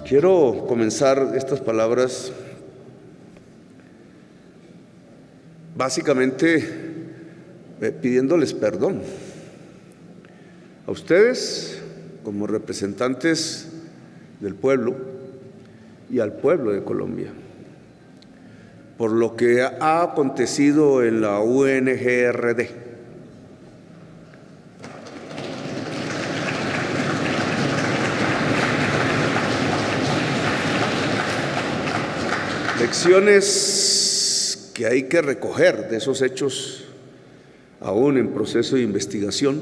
Quiero comenzar estas palabras básicamente pidiéndoles perdón a ustedes como representantes del pueblo y al pueblo de Colombia por lo que ha acontecido en la UNGRD. Lecciones que hay que recoger de esos hechos aún en proceso de investigación.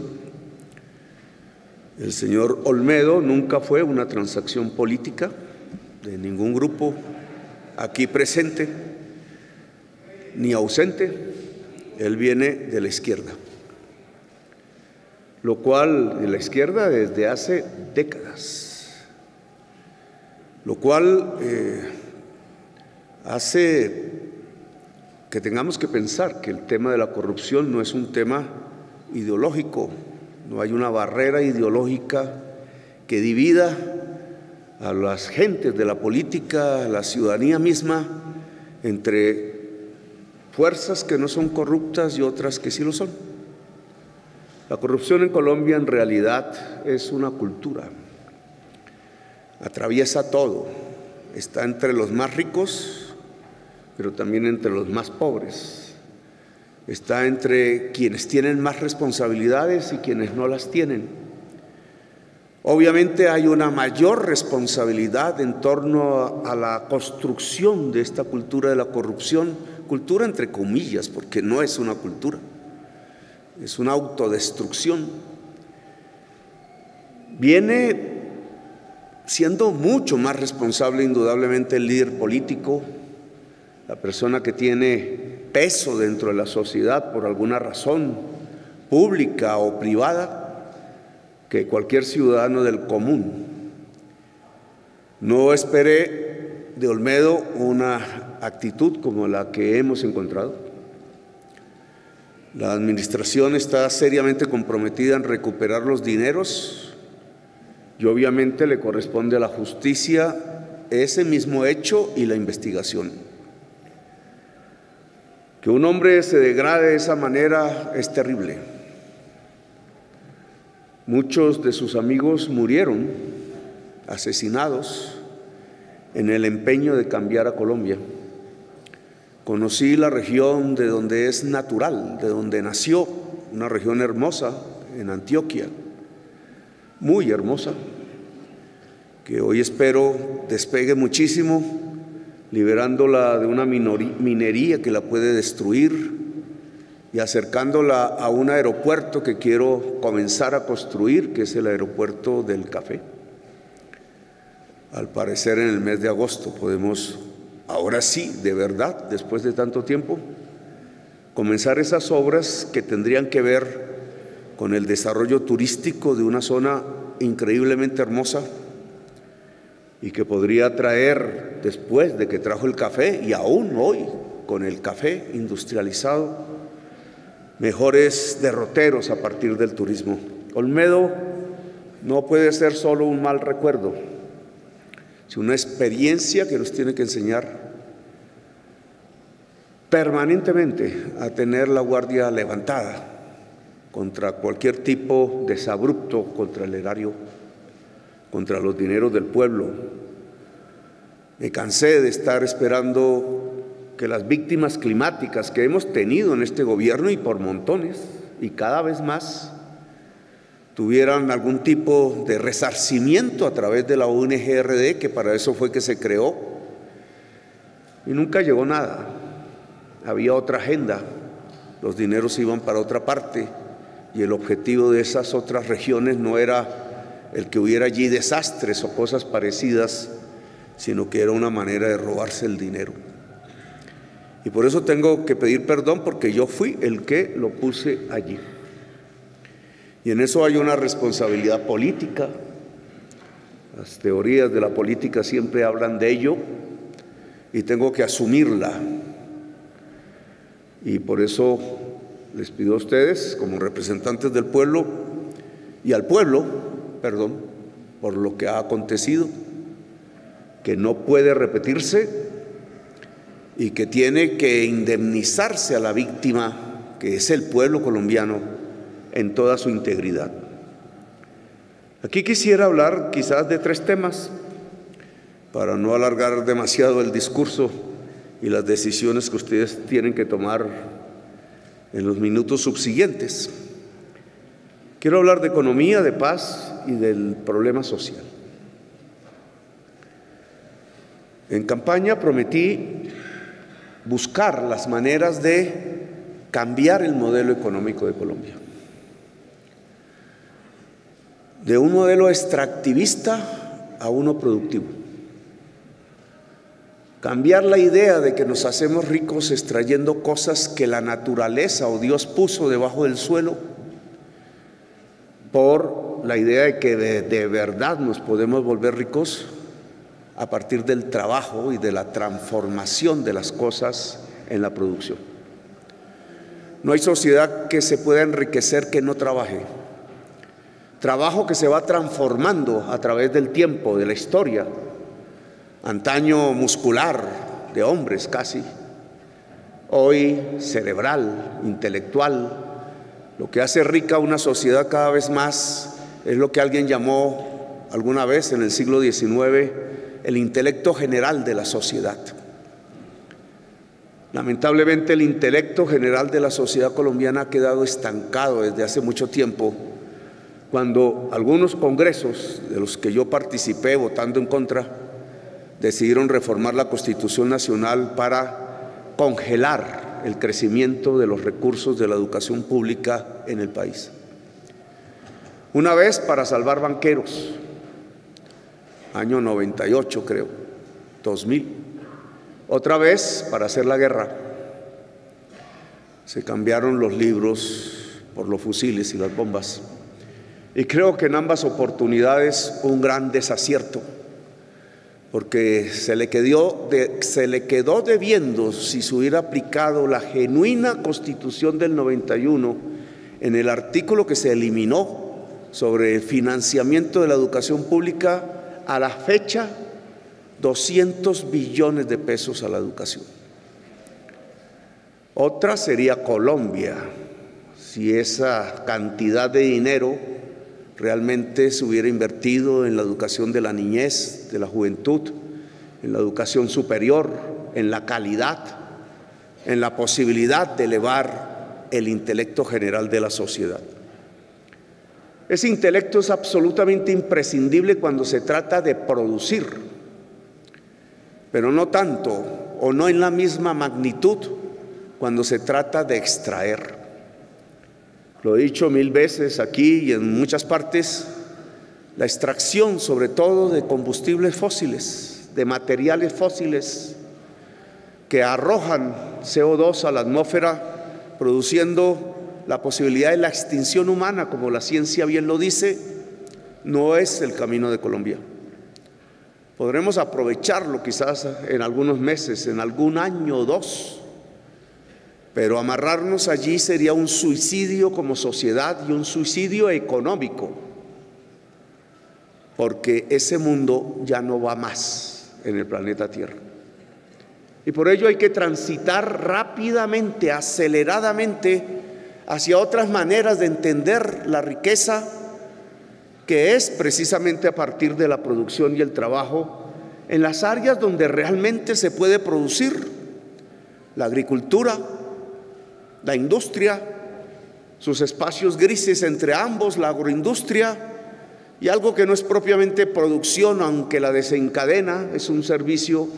El señor Olmedo nunca fue una transacción política de ningún grupo aquí presente ni ausente. Él viene de la izquierda, lo cual de la izquierda desde hace décadas, lo cual hace que tengamos que pensar que el tema de la corrupción no es un tema ideológico, no hay una barrera ideológica que divida a las gentes de la política, a la ciudadanía misma, entre fuerzas que no son corruptas y otras que sí lo son. La corrupción en Colombia en realidad es una cultura, atraviesa todo, está entre los más ricos, pero también entre los más pobres. Está entre quienes tienen más responsabilidades y quienes no las tienen. Obviamente hay una mayor responsabilidad en torno a la construcción de esta cultura de la corrupción, cultura entre comillas, porque no es una cultura, es una autodestrucción. Viene siendo mucho más responsable indudablemente el líder político, la persona que tiene peso dentro de la sociedad por alguna razón pública o privada, que cualquier ciudadano del común. No esperé de Olmedo una actitud como la que hemos encontrado. La administración está seriamente comprometida en recuperar los dineros y obviamente le corresponde a la justicia ese mismo hecho y la investigación. Que un hombre se degrade de esa manera es terrible. Muchos de sus amigos murieron asesinados en el empeño de cambiar a Colombia. Conocí la región de donde es natural, de donde nació, una región hermosa en Antioquia, muy hermosa, que hoy espero despegue muchísimo, liberándola de una minería que la puede destruir y acercándola a un aeropuerto que quiero comenzar a construir, que es el aeropuerto del café. Al parecer en el mes de agosto podemos, ahora sí, de verdad, después de tanto tiempo, comenzar esas obras que tendrían que ver con el desarrollo turístico de una zona increíblemente hermosa y que podría traer, después de que trajo el café y aún hoy con el café industrializado, mejores derroteros a partir del turismo. Olmedo no puede ser solo un mal recuerdo, sino una experiencia que nos tiene que enseñar permanentemente a tener la guardia levantada contra cualquier tipo de desabrupto contra el erario, contra los dineros del pueblo. Me cansé de estar esperando que las víctimas climáticas que hemos tenido en este gobierno y por montones y cada vez más tuvieran algún tipo de resarcimiento a través de la UNGRD, que para eso fue que se creó, y nunca llegó nada. Había otra agenda, los dineros iban para otra parte y el objetivo de esas otras regiones no era el que hubiera allí desastres o cosas parecidas, sino que era una manera de robarse el dinero. Y por eso tengo que pedir perdón, porque yo fui el que lo puse allí. Y en eso hay una responsabilidad política. Las teorías de la política siempre hablan de ello y tengo que asumirla. Y por eso les pido a ustedes, como representantes del pueblo y al pueblo, perdón, por lo que ha acontecido. que no puede repetirse y que tiene que indemnizarse a la víctima, que es el pueblo colombiano, en toda su integridad. Aquí quisiera hablar quizás de 3 temas, para no alargar demasiado el discurso y las decisiones que ustedes tienen que tomar en los minutos subsiguientes. Quiero hablar de economía, de paz y del problema social. En campaña prometí buscar las maneras de cambiar el modelo económico de Colombia. De un modelo extractivista a uno productivo. Cambiar la idea de que nos hacemos ricos extrayendo cosas que la naturaleza o Dios puso debajo del suelo, por la idea de que de verdad nos podemos volver ricos a partir del trabajo y de la transformación de las cosas en la producción. No hay sociedad que se pueda enriquecer que no trabaje. Trabajo que se va transformando a través del tiempo, de la historia. Antaño muscular, de hombres casi, hoy cerebral, intelectual. Lo que hace rica una sociedad cada vez más es lo que alguien llamó alguna vez en el siglo XIX el intelecto general de la sociedad. Lamentablemente el intelecto general de la sociedad colombiana ha quedado estancado desde hace mucho tiempo, cuando algunos congresos de los que yo participé votando en contra decidieron reformar la Constitución Nacional para congelar el crecimiento de los recursos de la educación pública en el país. Una vez para salvar banqueros, año 98 creo, 2000. Otra vez para hacer la guerra. Se cambiaron los libros por los fusiles y las bombas. Y creo que en ambas oportunidades un gran desacierto, porque se le quedó debiendo, si se hubiera aplicado la genuina Constitución del 91 en el artículo que se eliminó sobre el financiamiento de la educación pública, a la fecha 200 billones de pesos a la educación. Otra sería Colombia, si esa cantidad de dinero realmente se hubiera invertido en la educación de la niñez, de la juventud, en la educación superior, en la calidad, en la posibilidad de elevar el intelecto general de la sociedad. Ese intelecto es absolutamente imprescindible cuando se trata de producir, pero no tanto o no en la misma magnitud cuando se trata de extraer. Lo he dicho 1000 veces aquí y en muchas partes, la extracción sobre todo de combustibles fósiles, de materiales fósiles que arrojan CO2 a la atmósfera, produciendo la posibilidad de la extinción humana, como la ciencia bien lo dice, no es el camino de Colombia. Podremos aprovecharlo quizás en algunos meses, en algún año o 2, pero amarrarnos allí sería un suicidio como sociedad y un suicidio económico, porque ese mundo ya no va más en el planeta Tierra. Y por ello hay que transitar rápidamente, aceleradamente, hacia otras maneras de entender la riqueza, que es precisamente a partir de la producción y el trabajo en las áreas donde realmente se puede producir: la agricultura, la industria, sus espacios grises entre ambos, la agroindustria, y algo que no es propiamente producción, aunque la desencadena, es un servicio,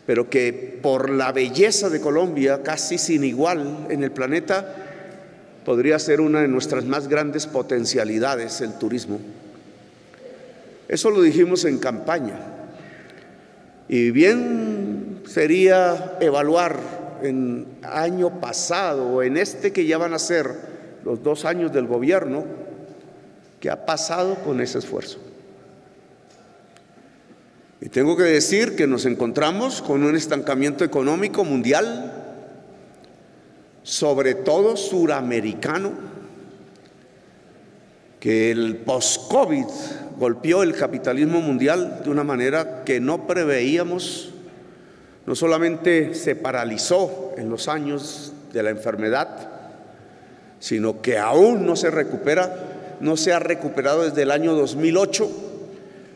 pero que por la belleza de Colombia, casi sin igual en el planeta, podría ser una de nuestras más grandes potencialidades, el turismo. Eso lo dijimos en campaña. Y bien sería evaluar en año pasado o en este que ya van a ser los 2 años del gobierno, qué ha pasado con ese esfuerzo. Y tengo que decir que nos encontramos con un estancamiento económico mundial, sobre todo suramericano, que el post-COVID golpeó el capitalismo mundial de una manera que no preveíamos. No solamente se paralizó en los años de la enfermedad, sino que aún no se recupera, no se ha recuperado desde el año 2008,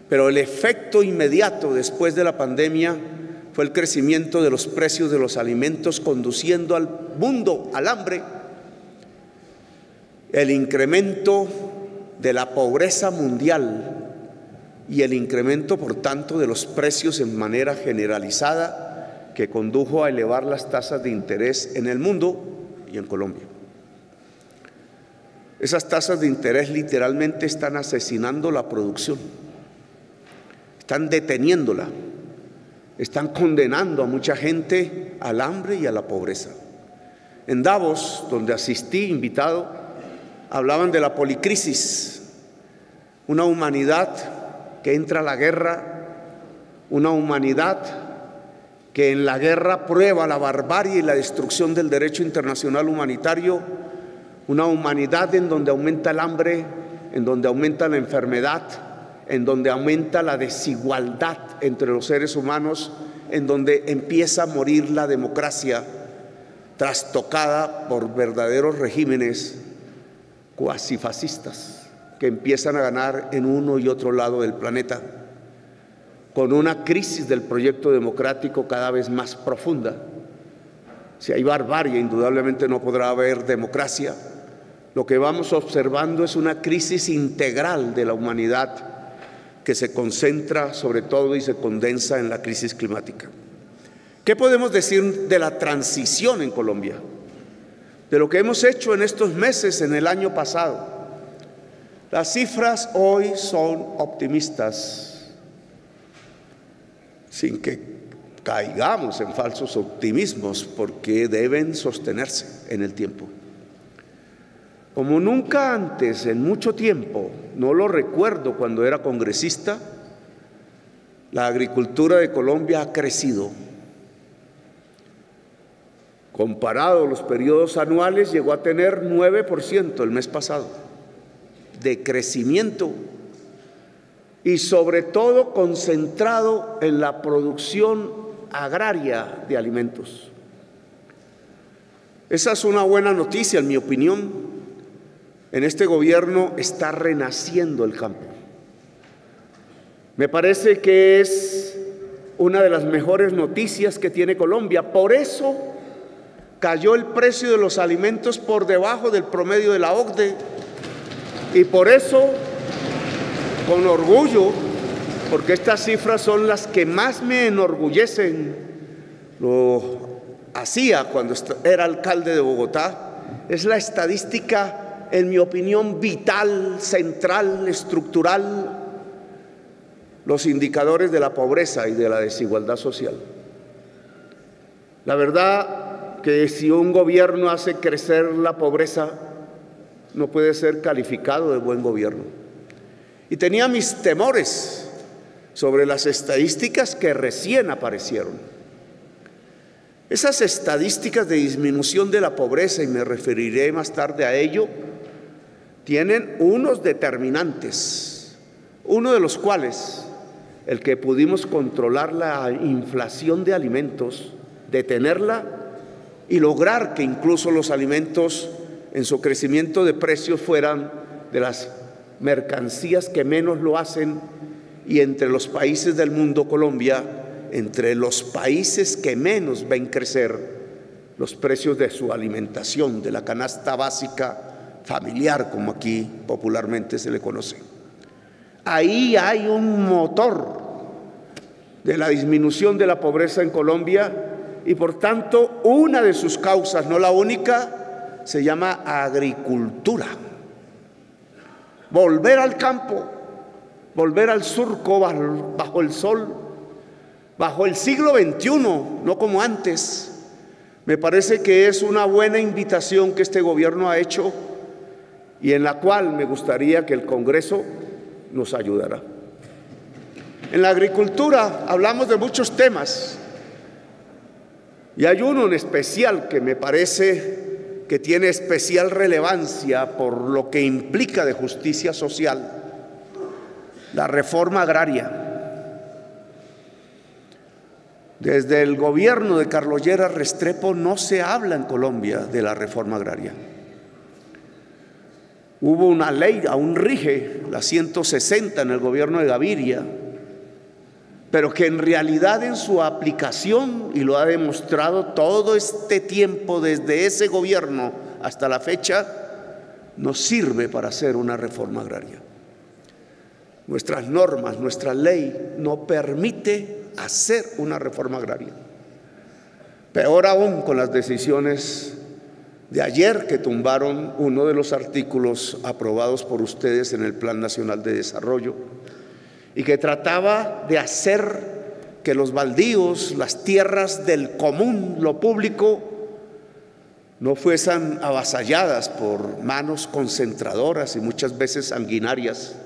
pero el efecto inmediato después de la pandemia fue el crecimiento de los precios de los alimentos, conduciendo al mundo al hambre, el incremento de la pobreza mundial y el incremento, por tanto, de los precios en manera generalizada, que condujo a elevar las tasas de interés en el mundo y en Colombia. Esas tasas de interés literalmente están asesinando la producción, están deteniéndola, están condenando a mucha gente al hambre y a la pobreza. En Davos, donde asistí invitado, hablaban de la policrisis, una humanidad que entra a la guerra, una humanidad que en la guerra prueba la barbarie y la destrucción del derecho internacional humanitario, una humanidad en donde aumenta el hambre, en donde aumenta la enfermedad, en donde aumenta la desigualdad entre los seres humanos, en donde empieza a morir la democracia, trastocada por verdaderos regímenes cuasi fascistas que empiezan a ganar en uno y otro lado del planeta, con una crisis del proyecto democrático cada vez más profunda. Si hay barbarie, indudablemente no podrá haber democracia. Lo que vamos observando es una crisis integral de la humanidad que se concentra sobre todo y se condensa en la crisis climática. ¿Qué podemos decir de la transición en Colombia? De lo que hemos hecho en estos meses, en el año pasado. Las cifras hoy son optimistas, sin que caigamos en falsos optimismos, porque deben sostenerse en el tiempo. Como nunca antes, en mucho tiempo, no lo recuerdo cuando era congresista, la agricultura de Colombia ha crecido. Comparado a los periodos anuales, llegó a tener 9% el mes pasado de crecimiento, y sobre todo concentrado en la producción agraria de alimentos. Esa es una buena noticia, en mi opinión. En este gobierno está renaciendo el campo. Me parece que es una de las mejores noticias que tiene Colombia. Por eso cayó el precio de los alimentos por debajo del promedio de la OCDE, y por eso, con orgullo, porque estas cifras son las que más me enorgullecen, lo hacía cuando era alcalde de Bogotá, es la estadística, en mi opinión, vital, central, estructural, los indicadores de la pobreza y de la desigualdad social. La verdad que si un gobierno hace crecer la pobreza, no puede ser calificado de buen gobierno. Y tenía mis temores sobre las estadísticas que recién aparecieron. Esas estadísticas de disminución de la pobreza, y me referiré más tarde a ello, tienen unos determinantes, uno de los cuales, el que pudimos controlar la inflación de alimentos, detenerla y lograr que incluso los alimentos en su crecimiento de precios fueran de las mercancías que menos lo hacen, y entre los países del mundo, Colombia, entre los países que menos ven crecer los precios de su alimentación, de la canasta básica familiar, como aquí popularmente se le conoce. Ahí hay un motor de la disminución de la pobreza en Colombia, y por tanto una de sus causas, no la única, se llama agricultura. Volver al campo, volver al surco bajo el sol, bajo el siglo XXI, no como antes. Me parece que es una buena invitación que este gobierno ha hecho, y en la cual me gustaría que el Congreso nos ayudara. En la agricultura hablamos de muchos temas, y hay uno en especial que me parece que tiene especial relevancia por lo que implica de justicia social, la reforma agraria. Desde el gobierno de Carlos Lleras Restrepo no se habla en Colombia de la reforma agraria. Hubo una ley, aún rige, la 160 en el gobierno de Gaviria, pero que en realidad en su aplicación, y lo ha demostrado todo este tiempo desde ese gobierno hasta la fecha, no sirve para hacer una reforma agraria. Nuestras normas, nuestra ley no permite hacer una reforma agraria. Peor aún con las decisiones de ayer que tumbaron uno de los artículos aprobados por ustedes en el Plan Nacional de Desarrollo y que trataba de hacer que los baldíos, las tierras del común, lo público, no fuesen avasalladas por manos concentradoras y muchas veces sanguinarias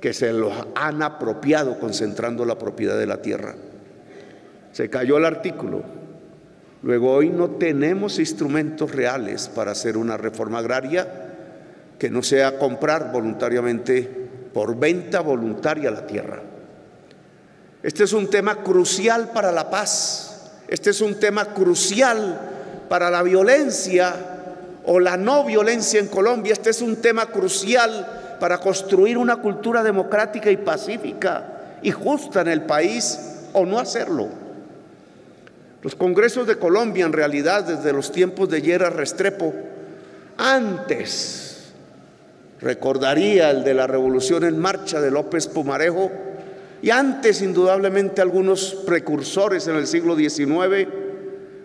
que se los han apropiado concentrando la propiedad de la tierra. Se cayó el artículo. Luego hoy no tenemos instrumentos reales para hacer una reforma agraria que no sea comprar voluntariamente por venta voluntaria la tierra. Este es un tema crucial para la paz. Este es un tema crucial para la violencia o la no violencia en Colombia. Este es un tema crucial para construir una cultura democrática y pacífica y justa en el país, o no hacerlo. Los congresos de Colombia, en realidad, desde los tiempos de Lleras Restrepo, antes, recordaría el de la Revolución en Marcha de López Pumarejo, y antes, indudablemente, algunos precursores en el siglo XIX,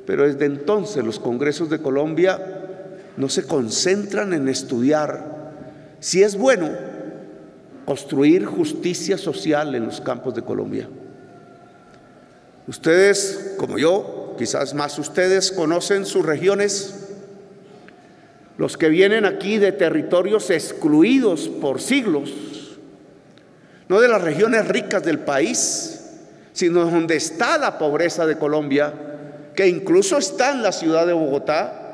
pero desde entonces los congresos de Colombia no se concentran en estudiar si es bueno construir justicia social en los campos de Colombia. Ustedes, como yo, quizás más ustedes, conocen sus regiones. Los que vienen aquí de territorios excluidos por siglos, no de las regiones ricas del país, sino donde está la pobreza de Colombia, que incluso está en la ciudad de Bogotá.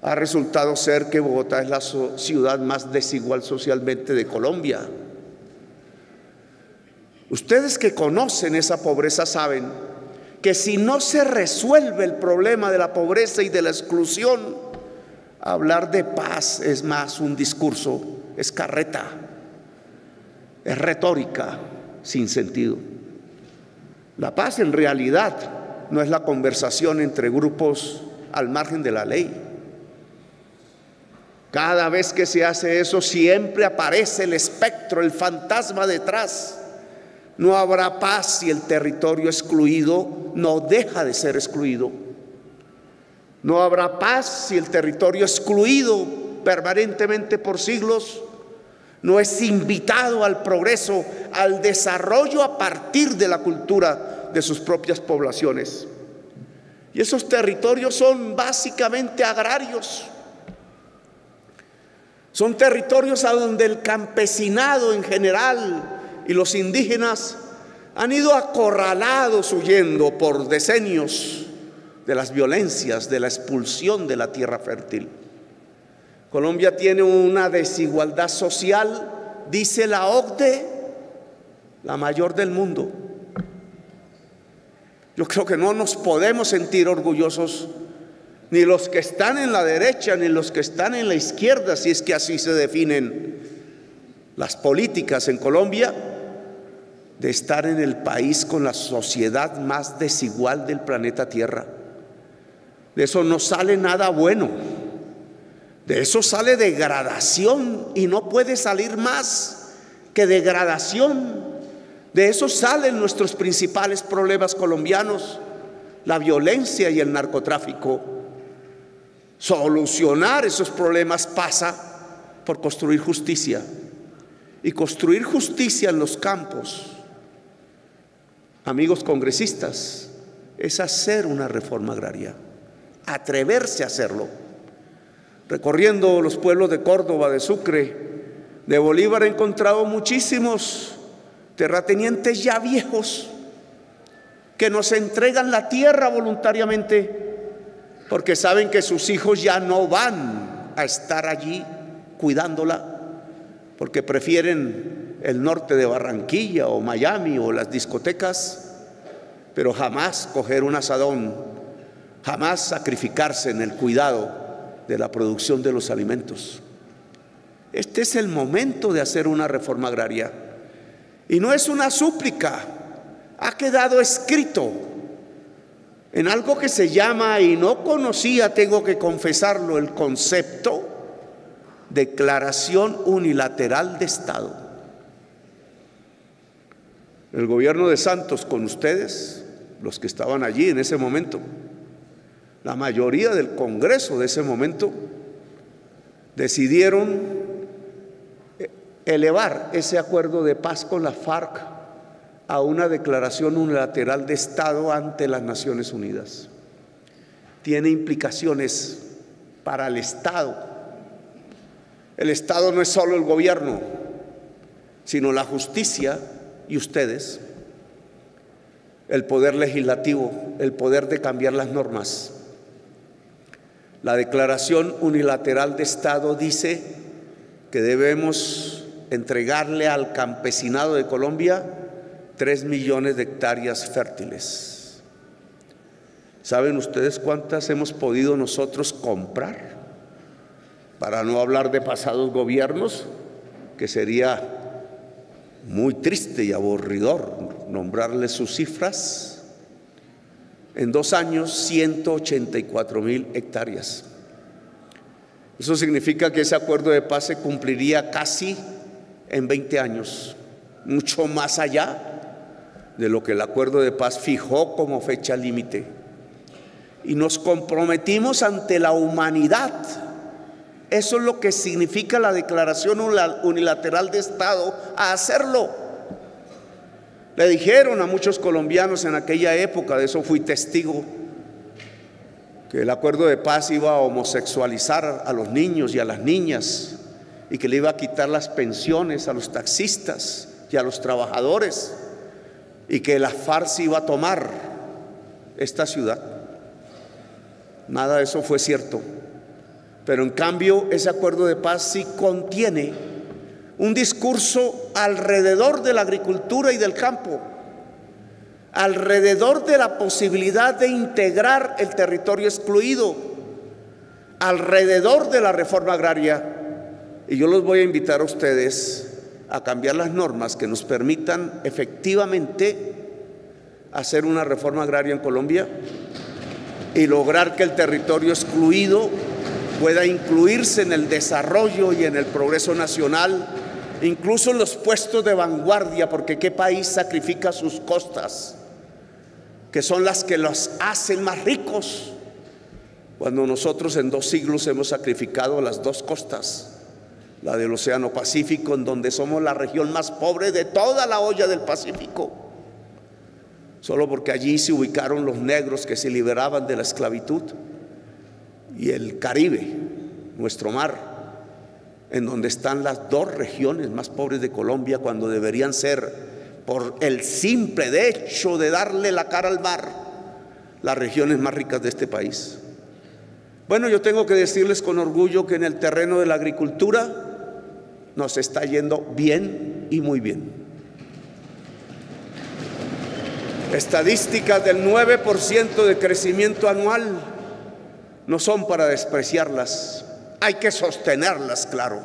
Ha resultado ser que Bogotá es la ciudad más desigual socialmente de Colombia. Ustedes que conocen esa pobreza saben que si no se resuelve el problema de la pobreza y de la exclusión, hablar de paz es más un discurso, es carreta, es retórica sin sentido. La paz en realidad no es la conversación entre grupos al margen de la ley. Cada vez que se hace eso, siempre aparece el espectro, el fantasma detrás. No habrá paz si el territorio excluido no deja de ser excluido. No habrá paz si el territorio excluido permanentemente por siglos no es invitado al progreso, al desarrollo a partir de la cultura de sus propias poblaciones. Y esos territorios son básicamente agrarios. Son territorios a donde el campesinado en general y los indígenas han ido acorralados huyendo por decenios de las violencias, de la expulsión de la tierra fértil. Colombia tiene una desigualdad social, dice la OCDE, la mayor del mundo. Yo creo que no nos podemos sentir orgullosos, ni los que están en la derecha, ni los que están en la izquierda, si es que así se definen las políticas en Colombia, de estar en el país con la sociedad más desigual del planeta Tierra. De eso no sale nada bueno. De eso sale degradación, y no puede salir más que degradación. De eso salen nuestros principales problemas colombianos: la violencia y el narcotráfico. Solucionar esos problemas pasa por construir justicia, y construir justicia en los campos, amigos congresistas, es hacer una reforma agraria, atreverse a hacerlo. Recorriendo los pueblos de Córdoba, de Sucre, de Bolívar, he encontrado muchísimos terratenientes ya viejos que nos entregan la tierra voluntariamente porque saben que sus hijos ya no van a estar allí cuidándola, porque prefieren el norte de Barranquilla o Miami o las discotecas, pero jamás coger un asadón, jamás sacrificarse en el cuidado de la producción de los alimentos. Este es el momento de hacer una reforma agraria. Y no es una súplica, ha quedado escrito en algo que se llama, y no conocía, tengo que confesarlo, el concepto Declaración Unilateral de Estado. El gobierno de Santos, con ustedes, los que estaban allí en ese momento, la mayoría del Congreso de ese momento, decidieron elevar ese acuerdo de paz con la FARC a una declaración unilateral de Estado ante las Naciones Unidas. Tiene implicaciones para el Estado. El Estado no es solo el gobierno, sino la justicia y ustedes, el poder legislativo, el poder de cambiar las normas. La Declaración Unilateral de Estado dice que debemos entregarle al campesinado de Colombia 3 millones de hectáreas fértiles. ¿Saben ustedes cuántas hemos podido nosotros comprar? Para no hablar de pasados gobiernos, que sería muy triste y aburridor nombrarles sus cifras. En 2 años, 184,000 hectáreas. Eso significa que ese acuerdo de paz se cumpliría casi en 20 años, mucho más allá de lo que el acuerdo de paz fijó como fecha límite. Y nos comprometimos ante la humanidad. Eso es lo que significa la Declaración Unilateral de Estado, a hacerlo. Le dijeron a muchos colombianos en aquella época, de eso fui testigo, que el acuerdo de paz iba a homosexualizar a los niños y a las niñas, y que le iba a quitar las pensiones a los taxistas y a los trabajadores, y que la FARC se iba a tomar esta ciudad. Nada de eso fue cierto. Pero en cambio ese acuerdo de paz sí contiene un discurso alrededor de la agricultura y del campo, alrededor de la posibilidad de integrar el territorio excluido, alrededor de la reforma agraria. Y yo los voy a invitar a ustedes a cambiar las normas que nos permitan efectivamente hacer una reforma agraria en Colombia y lograr que el territorio excluido pueda incluirse en el desarrollo y en el progreso nacional, incluso en los puestos de vanguardia, porque ¿qué país sacrifica sus costas, que son las que los hacen más ricos, cuando nosotros en 2 siglos hemos sacrificado las 2 costas, la del Océano Pacífico, en donde somos la región más pobre de toda la olla del Pacífico, solo porque allí se ubicaron los negros que se liberaban de la esclavitud, y el Caribe, nuestro mar, en donde están las 2 regiones más pobres de Colombia, cuando deberían ser, por el simple hecho de darle la cara al mar, las regiones más ricas de este país. Bueno, yo tengo que decirles con orgullo que en el terreno de la agricultura nos está yendo bien y muy bien. Estadísticas del 9% de crecimiento anual no son para despreciarlas, hay que sostenerlas, claro.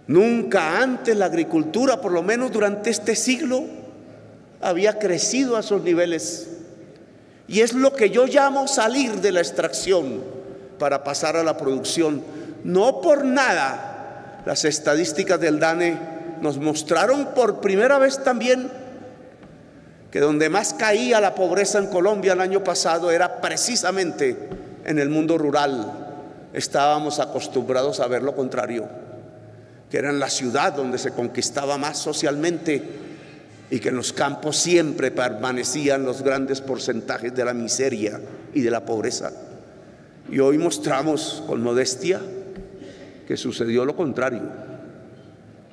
Nunca antes la agricultura, por lo menos durante este siglo, había crecido a esos niveles. Y es lo que yo llamo salir de la extracción para pasar a la producción. No por nada, las estadísticas del DANE nos mostraron por primera vez también que donde más caía la pobreza en Colombia el año pasado era precisamente en el mundo rural. Estábamos acostumbrados a ver lo contrario, que era en la ciudad donde se conquistaba más socialmente y que en los campos siempre permanecían los grandes porcentajes de la miseria y de la pobreza. Y hoy mostramos con modestia que sucedió lo contrario,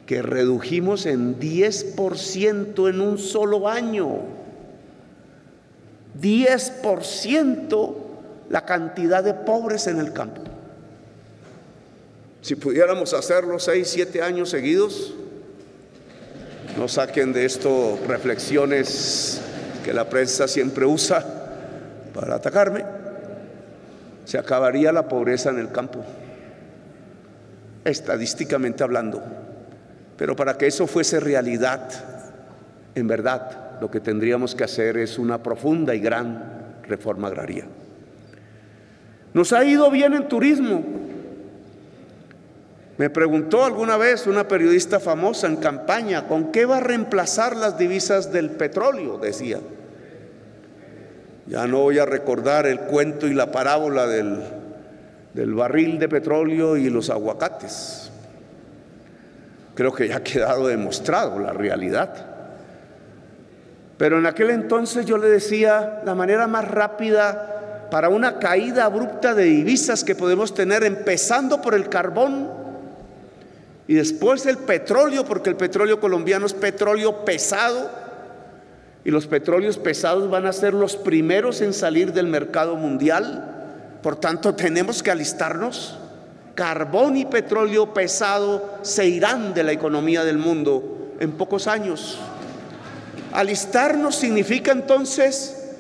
que redujimos en 10% en un solo año, 10% la cantidad de pobres en el campo. Si pudiéramos hacerlo 6, 7 años seguidos, No saquen de esto reflexiones que la prensa siempre usa para atacarme. Se acabaría la pobreza en el campo, estadísticamente hablando. Pero para que eso fuese realidad, en verdad, lo que tendríamos que hacer es una profunda y gran reforma agraria. Nos ha ido bien en turismo. Me preguntó alguna vez una periodista famosa en campaña, ¿con qué va a reemplazar las divisas del petróleo?, decía. Ya no voy a recordar el cuento y la parábola del barril de petróleo y los aguacates. Creo que ya ha quedado demostrado la realidad. Pero en aquel entonces yo le decía, la manera más rápida para una caída abrupta de divisas que podemos tener, empezando por el carbón y después el petróleo, porque el petróleo colombiano es petróleo pesado y los petróleos pesados van a ser los primeros en salir del mercado mundial. Por tanto, tenemos que alistarnos. Carbón y petróleo pesado se irán de la economía del mundo en pocos años. Alistarnos significa entonces,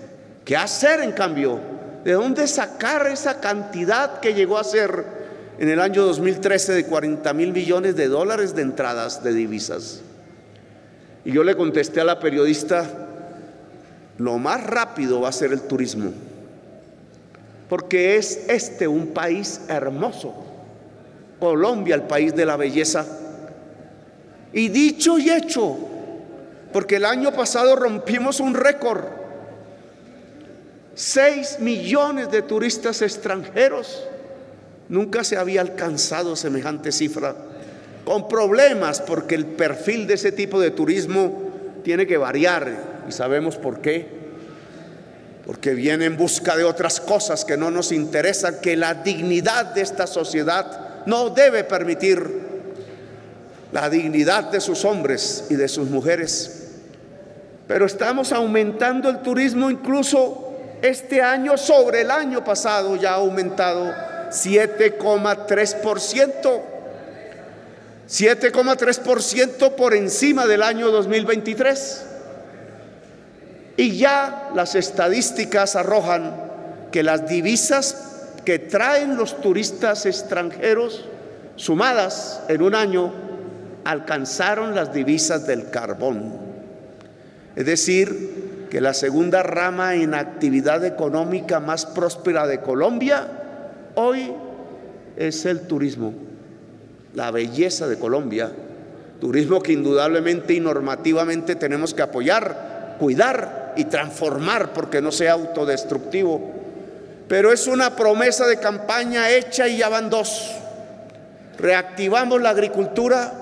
¿qué hacer en cambio? ¿De dónde sacar esa cantidad que llegó a ser en el año 2013 de 40.000 millones de dólares de entradas de divisas? Y yo le contesté a la periodista, lo más rápido va a ser el turismo, porque es un país hermoso, Colombia, el país de la belleza. Y dicho y hecho, porque el año pasado rompimos un récord, 6 millones de turistas extranjeros. Nunca se había alcanzado semejante cifra, con problemas, porque el perfil de ese tipo de turismo tiene que variar, y sabemos por qué. Porque viene en busca de otras cosas que no nos interesan, que la dignidad de esta sociedad no debe permitir, la dignidad de sus hombres y de sus mujeres. Pero estamos aumentando el turismo incluso este año sobre el año pasado, ya ha aumentado 7,3%, 7,3% por encima del año 2023. Y ya las estadísticas arrojan que las divisas que traen los turistas extranjeros, sumadas en un año, alcanzaron las divisas del carbón. Es decir, que la segunda rama en actividad económica más próspera de Colombia hoy es el turismo, la belleza de Colombia, turismo que indudablemente y normativamente tenemos que apoyar, cuidar y transformar, porque no sea autodestructivo. Pero es una promesa de campaña hecha y ya van dos. Reactivamos la agricultura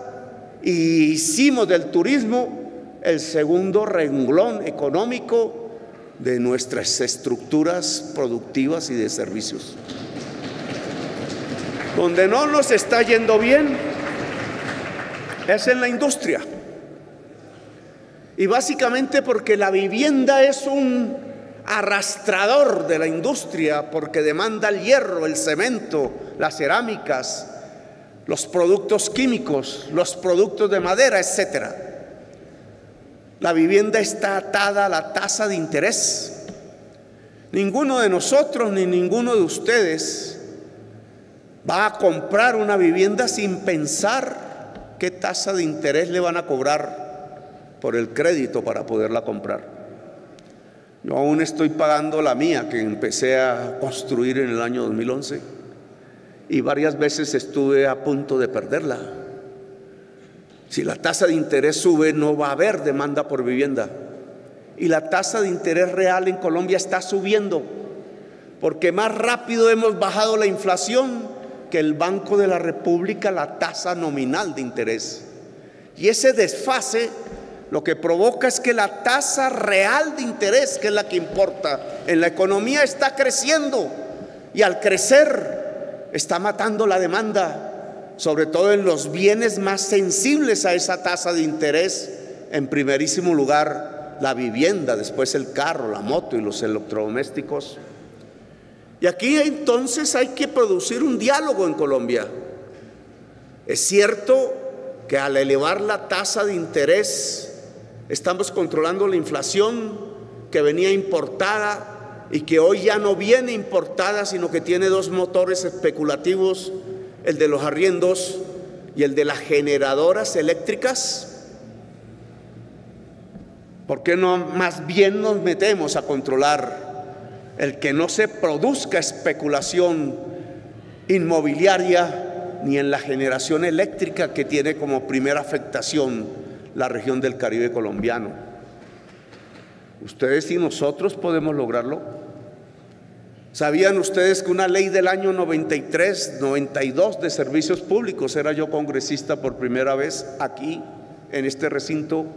y hicimos del turismo el segundo renglón económico de nuestras estructuras productivas y de servicios. Donde no nos está yendo bien es en la industria. Y básicamente porque la vivienda es un arrastrador de la industria, porque demanda el hierro, el cemento, las cerámicas, los productos químicos, los productos de madera, etcétera. La vivienda está atada a la tasa de interés. Ninguno de nosotros ni ninguno de ustedes va a comprar una vivienda sin pensar qué tasa de interés le van a cobrar por el crédito para poderla comprar. Yo aún estoy pagando la mía, que empecé a construir en el año 2011, y varias veces estuve a punto de perderla. Si la tasa de interés sube, no va a haber demanda por vivienda. Y la tasa de interés real en Colombia está subiendo, porque más rápido hemos bajado la inflación que el Banco de la República la tasa nominal de interés. Y ese desfase lo que provoca es que la tasa real de interés, que es la que importa en la economía, está creciendo, y al crecer está matando la demanda, sobre todo en los bienes más sensibles a esa tasa de interés. En primerísimo lugar, la vivienda, después el carro, la moto y los electrodomésticos. Y aquí entonces hay que producir un diálogo en Colombia. Es cierto que al elevar la tasa de interés estamos controlando la inflación que venía importada y que hoy ya no viene importada, sino que tiene dos motores especulativos, el de los arriendos y el de las generadoras eléctricas? ¿Por qué no más bien nos metemos a controlar el que no se produzca especulación inmobiliaria ni en la generación eléctrica, que tiene como primera afectación la región del Caribe colombiano? Ustedes y nosotros podemos lograrlo. ¿Sabían ustedes que una ley del año 93, 92 de servicios públicos, era yo congresista por primera vez aquí en este recinto,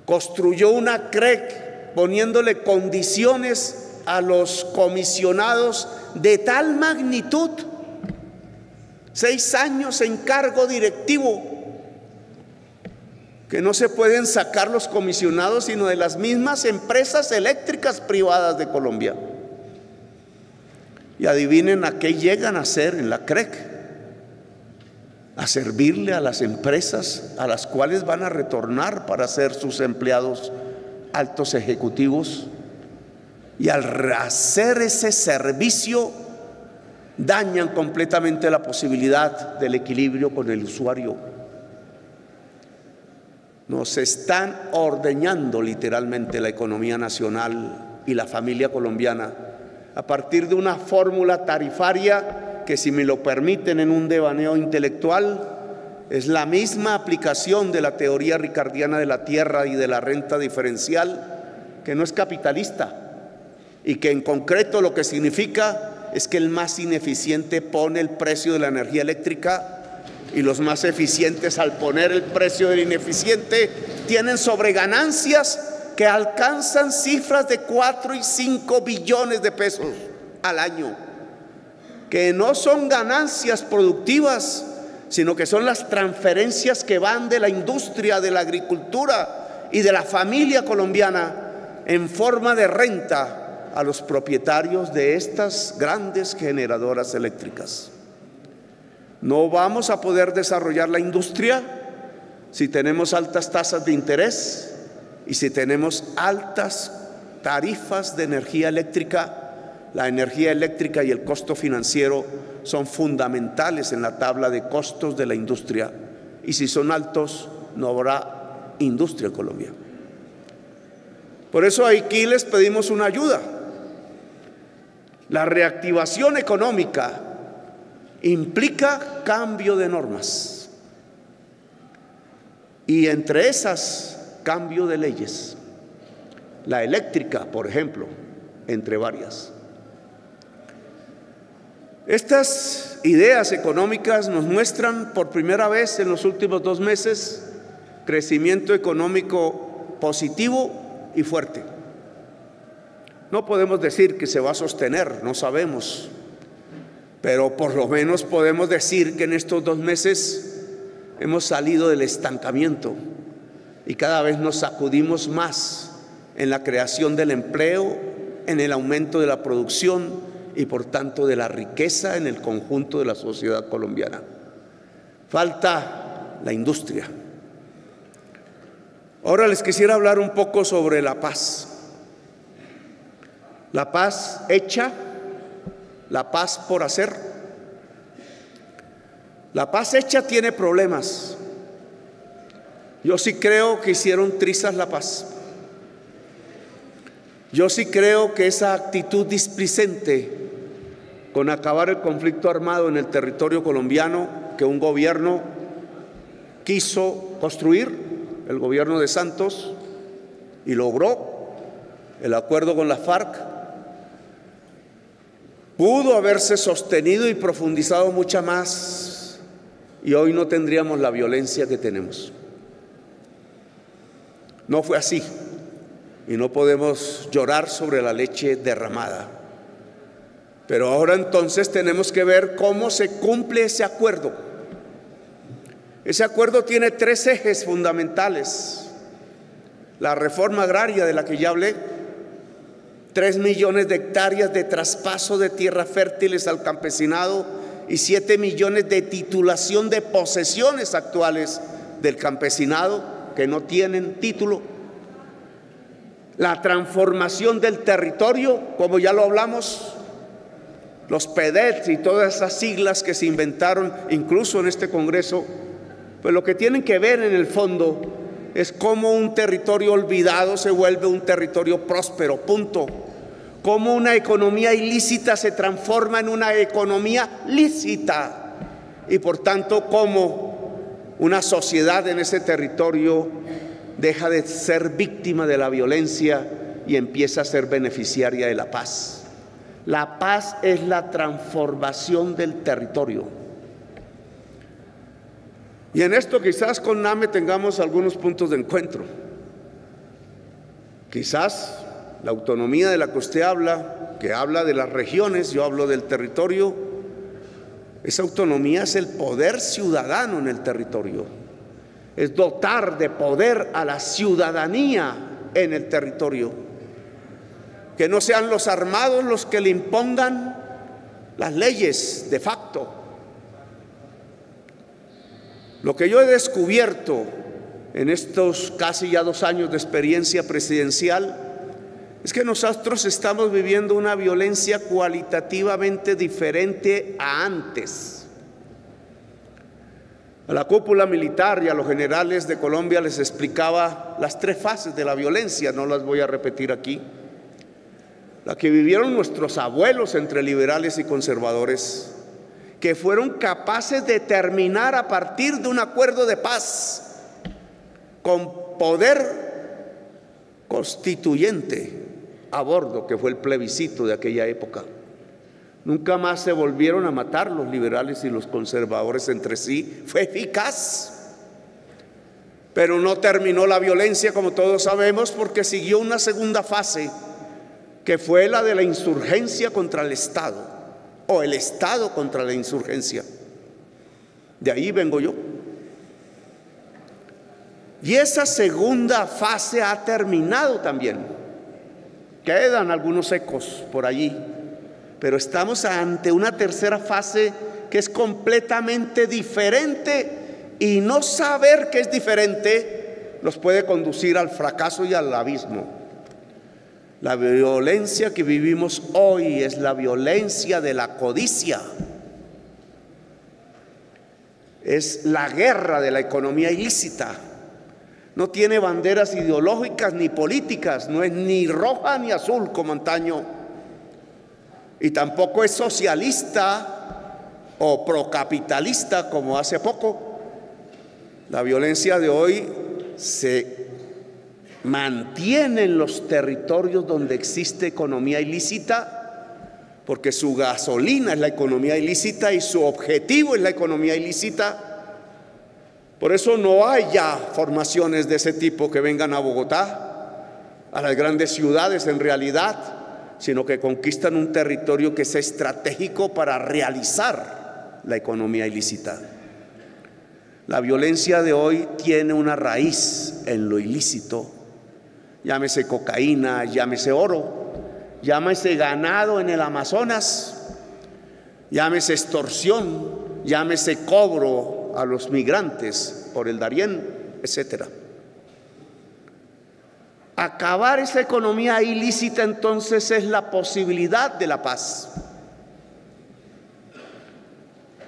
construyó una CREC poniéndole condiciones a los comisionados de tal magnitud, 6 años en cargo directivo, que no se pueden sacar los comisionados sino de las mismas empresas eléctricas privadas de Colombia? Y adivinen a qué llegan a hacer en la CREC: a servirle a las empresas a las cuales van a retornar para ser sus empleados altos ejecutivos. Y al hacer ese servicio dañan completamente la posibilidad del equilibrio con el usuario. Nos están ordeñando literalmente la economía nacional y la familia colombiana a partir de una fórmula tarifaria que, si me lo permiten en un devaneo intelectual, es la misma aplicación de la teoría ricardiana de la tierra y de la renta diferencial, que no es capitalista y que en concreto lo que significa es que el más ineficiente pone el precio de la energía eléctrica y los más eficientes, al poner el precio del ineficiente, tienen sobreganancias que alcanzan cifras de 4 y 5 billones de pesos al año, que no son ganancias productivas, sino que son las transferencias que van de la industria, de la agricultura y de la familia colombiana en forma de renta a los propietarios de estas grandes generadoras eléctricas. No vamos a poder desarrollar la industria si tenemos altas tasas de interés y si tenemos altas tarifas de energía eléctrica. La energía eléctrica y el costo financiero son fundamentales en la tabla de costos de la industria, y si son altos no habrá industria en Colombia. Por eso aquí les pedimos una ayuda. La reactivación económica implica cambio de normas, y entre esas, cambio de leyes. La eléctrica, por ejemplo, entre varias. Estas ideas económicas nos muestran por primera vez en los últimos 2 meses crecimiento económico positivo y fuerte. No podemos decir que se va a sostener, no sabemos, pero por lo menos podemos decir que en estos 2 meses hemos salido del estancamiento y cada vez nos sacudimos más en la creación del empleo, en el aumento de la producción y por tanto de la riqueza en el conjunto de la sociedad colombiana. Falta la industria. Ahora les quisiera hablar un poco sobre la paz. La paz hecha, la paz por hacer. La paz hecha tiene problemas. Yo sí creo que hicieron trizas la paz. Yo sí creo que esa actitud displicente con acabar el conflicto armado en el territorio colombiano que un gobierno quiso construir, el gobierno de Santos, y logró el acuerdo con la FARC, pudo haberse sostenido y profundizado mucha más, y hoy no tendríamos la violencia que tenemos. No fue así, y no podemos llorar sobre la leche derramada. Pero ahora entonces tenemos que ver cómo se cumple ese acuerdo. Ese acuerdo tiene 3 ejes fundamentales. La reforma agraria, de la que ya hablé, 3 millones de hectáreas de traspaso de tierras fértiles al campesinado y 7 millones de titulación de posesiones actuales del campesinado que no tienen título. La transformación del territorio, como ya lo hablamos, los PEDET y todas esas siglas que se inventaron incluso en este Congreso, pues lo que tienen que ver en el fondo es cómo un territorio olvidado se vuelve un territorio próspero, punto. Cómo una economía ilícita se transforma en una economía lícita y por tanto cómo una sociedad en ese territorio deja de ser víctima de la violencia y empieza a ser beneficiaria de la paz. La paz es la transformación del territorio. Y en esto quizás con NAME tengamos algunos puntos de encuentro. Quizás la autonomía de la que usted habla, que habla de las regiones, yo hablo del territorio, esa autonomía es el poder ciudadano en el territorio. Es dotar de poder a la ciudadanía en el territorio. Que no sean los armados los que le impongan las leyes de facto. Lo que yo he descubierto en estos casi ya 2 años de experiencia presidencial es que nosotros estamos viviendo una violencia cualitativamente diferente a antes. A la cúpula militar y a los generales de Colombia les explicaba las 3 fases de la violencia, no las voy a repetir aquí. La que vivieron nuestros abuelos entre liberales y conservadores, que fueron capaces de terminar a partir de un acuerdo de paz con poder constituyente a bordo, que fue el plebiscito de aquella época. Nunca más se volvieron a matar los liberales y los conservadores entre sí. Fue eficaz, pero no terminó la violencia, como todos sabemos, porque siguió una segunda fase, que fue la de la insurgencia contra el Estado, o el Estado contra la insurgencia. De ahí vengo yo. Y esa segunda fase ha terminado también. Quedan algunos ecos por allí, pero estamos ante una tercera fase que es completamente diferente, y no saber que es diferente nos puede conducir al fracaso y al abismo. La violencia que vivimos hoy es la violencia de la codicia. Es la guerra de la economía ilícita. No tiene banderas ideológicas ni políticas, no es ni roja ni azul como antaño, y tampoco es socialista o procapitalista como hace poco. La violencia de hoy se mantiene en los territorios donde existe economía ilícita, porque su gasolina es la economía ilícita y su objetivo es la economía ilícita. Por eso no hay ya formaciones de ese tipo que vengan a Bogotá, a las grandes ciudades en realidad, sino que conquistan un territorio que es estratégico para realizar la economía ilícita. La violencia de hoy tiene una raíz en lo ilícito, llámese cocaína, llámese oro, llámese ganado en el Amazonas, llámese extorsión, llámese cobro a los migrantes por el Darién, etcétera. Acabar esa economía ilícita entonces es la posibilidad de la paz.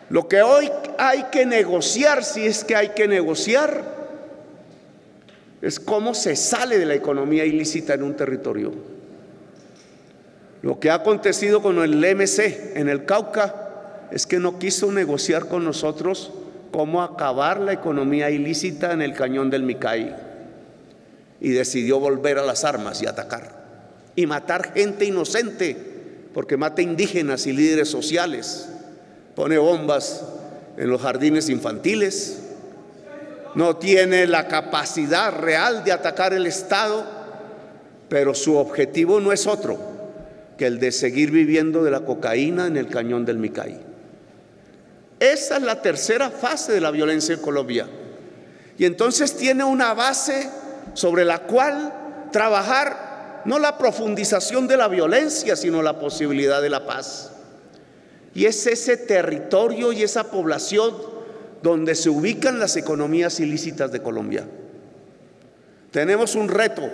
Lo que hoy hay que negociar, si es que hay que negociar, es cómo se sale de la economía ilícita en un territorio. Lo que ha acontecido con el MC en el Cauca es que no quiso negociar con nosotros cómo acabar la economía ilícita en el cañón del Micay, y decidió volver a las armas y atacar y matar gente inocente, porque mata indígenas y líderes sociales, pone bombas en los jardines infantiles, no tiene la capacidad real de atacar el Estado, pero su objetivo no es otro que el de seguir viviendo de la cocaína en el cañón del Micay. Esa es la tercera fase de la violencia en Colombia, y entonces tiene una base sobre la cual trabajar, no la profundización de la violencia, sino la posibilidad de la paz. Y es ese territorio y esa población donde se ubican las economías ilícitas de Colombia. Tenemos un reto.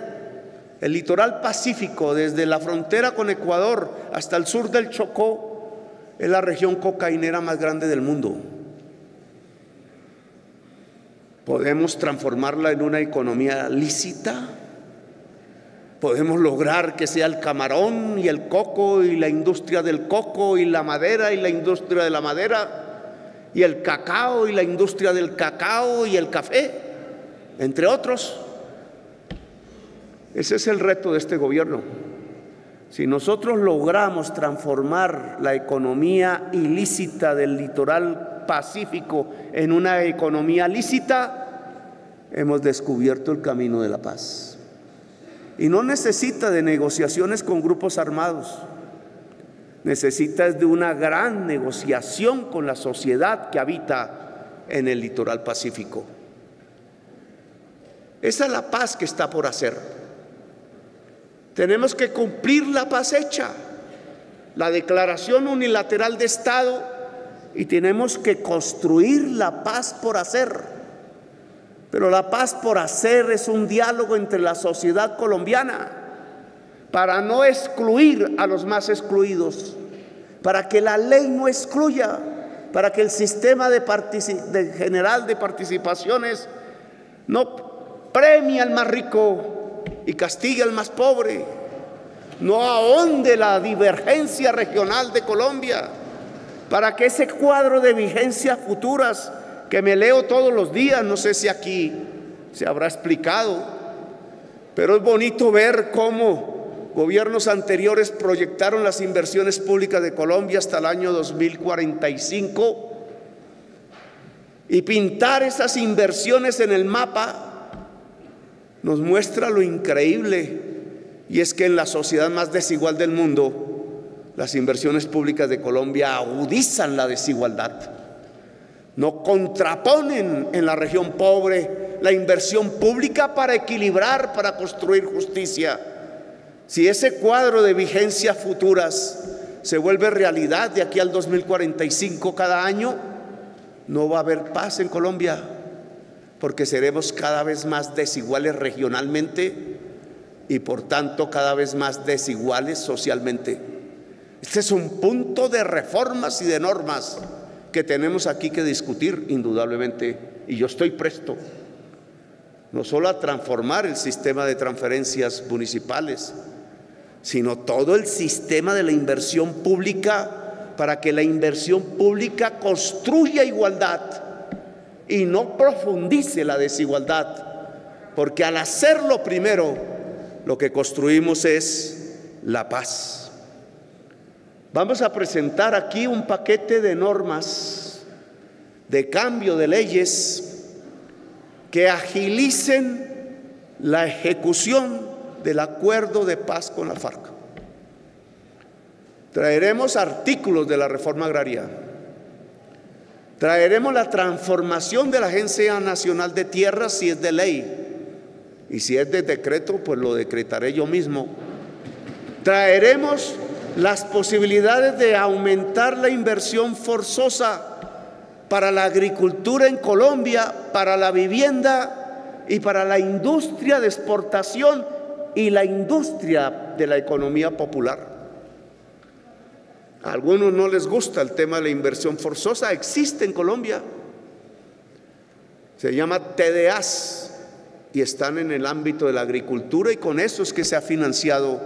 El litoral pacífico, desde la frontera con Ecuador hasta el sur del Chocó, es la región cocainera más grande del mundo. ¿Podemos transformarla en una economía lícita? ¿Podemos lograr que sea el camarón y el coco y la industria del coco y la madera y la industria de la madera y el cacao y la industria del cacao y el café, entre otros? Ese es el reto de este gobierno. Si nosotros logramos transformar la economía ilícita del litoral pacífico en una economía lícita, hemos descubierto el camino de la paz. Y no necesita de negociaciones con grupos armados, necesita de una gran negociación con la sociedad que habita en el litoral pacífico. Esa es la paz que está por hacer. Tenemos que cumplir la paz hecha, la declaración unilateral de Estado, y tenemos que construir la paz por hacer. Pero la paz por hacer es un diálogo entre la sociedad colombiana para no excluir a los más excluidos, para que la ley no excluya, para que el sistema general de participaciones no premie al más rico y castigue al más pobre, no ahonde la divergencia regional de Colombia, para que ese cuadro de vigencias futuras que me leo todos los días, no sé si aquí se habrá explicado, pero es bonito ver cómo gobiernos anteriores proyectaron las inversiones públicas de Colombia hasta el año 2045 y pintar esas inversiones en el mapa nos muestra lo increíble, y es que en la sociedad más desigual del mundo, las inversiones públicas de Colombia agudizan la desigualdad. No contraponen en la región pobre la inversión pública para equilibrar, para construir justicia. Si ese cuadro de vigencias futuras se vuelve realidad de aquí al 2045 cada año, no va a haber paz en Colombia, porque seremos cada vez más desiguales regionalmente y por tanto cada vez más desiguales socialmente. Este es un punto de reformas y de normas que tenemos aquí que discutir indudablemente, y yo estoy presto no solo a transformar el sistema de transferencias municipales, sino todo el sistema de la inversión pública, para que la inversión pública construya igualdad y no profundice la desigualdad, porque al hacerlo primero, lo que construimos es la paz. Vamos a presentar aquí un paquete de normas de cambio de leyes que agilicen la ejecución del acuerdo de paz con la FARC. Traeremos artículos de la reforma agraria. Traeremos la transformación de la Agencia Nacional de Tierras si es de ley, y si es de decreto, pues lo decretaré yo mismo. Traeremos las posibilidades de aumentar la inversión forzosa para la agricultura en Colombia, para la vivienda y para la industria de exportación y la industria de la economía popular. A algunos no les gusta el tema de la inversión forzosa, existe en Colombia. Se llama TDAs y están en el ámbito de la agricultura, y con eso es que se ha financiado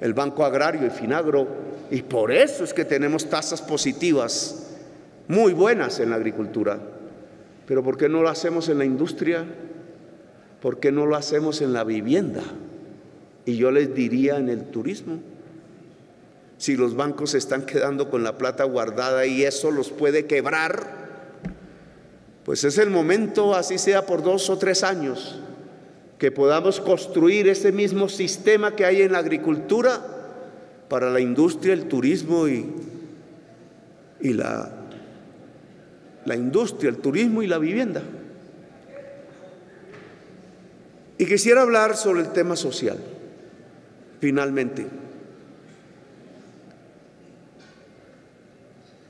el Banco Agrario y Finagro, y por eso es que tenemos tasas positivas muy buenas en la agricultura. Pero ¿por qué no lo hacemos en la industria? ¿Por qué no lo hacemos en la vivienda? Y yo les diría en el turismo. Si los bancos se están quedando con la plata guardada y eso los puede quebrar, pues es el momento, así sea por 2 o 3 años, que podamos construir ese mismo sistema que hay en la agricultura para la industria, el turismo y la industria, el turismo y la vivienda. Y quisiera hablar sobre el tema social, finalmente.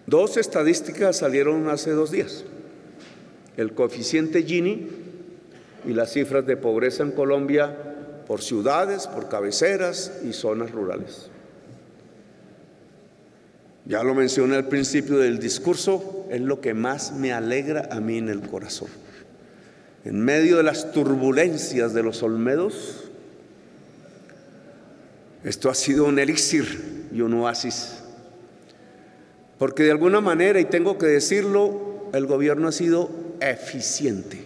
Dos estadísticas salieron hace 2 días: el coeficiente Gini y las cifras de pobreza en Colombia por ciudades, por cabeceras y zonas rurales. Ya lo mencioné al principio del discurso, es lo que más me alegra a mí en el corazón. En medio de las turbulencias de los Olmedos, esto ha sido un elixir y un oasis, porque de alguna manera, y tengo que decirlo, el gobierno ha sido eficiente.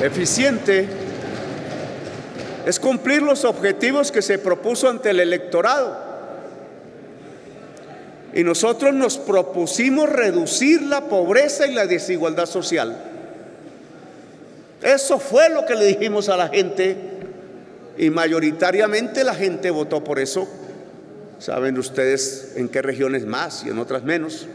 Eficiente es cumplir los objetivos que se propuso ante el electorado. Y nosotros nos propusimos reducir la pobreza y la desigualdad social. Eso fue lo que le dijimos a la gente, y mayoritariamente la gente votó por eso. Saben ustedes en qué regiones más y en otras menos.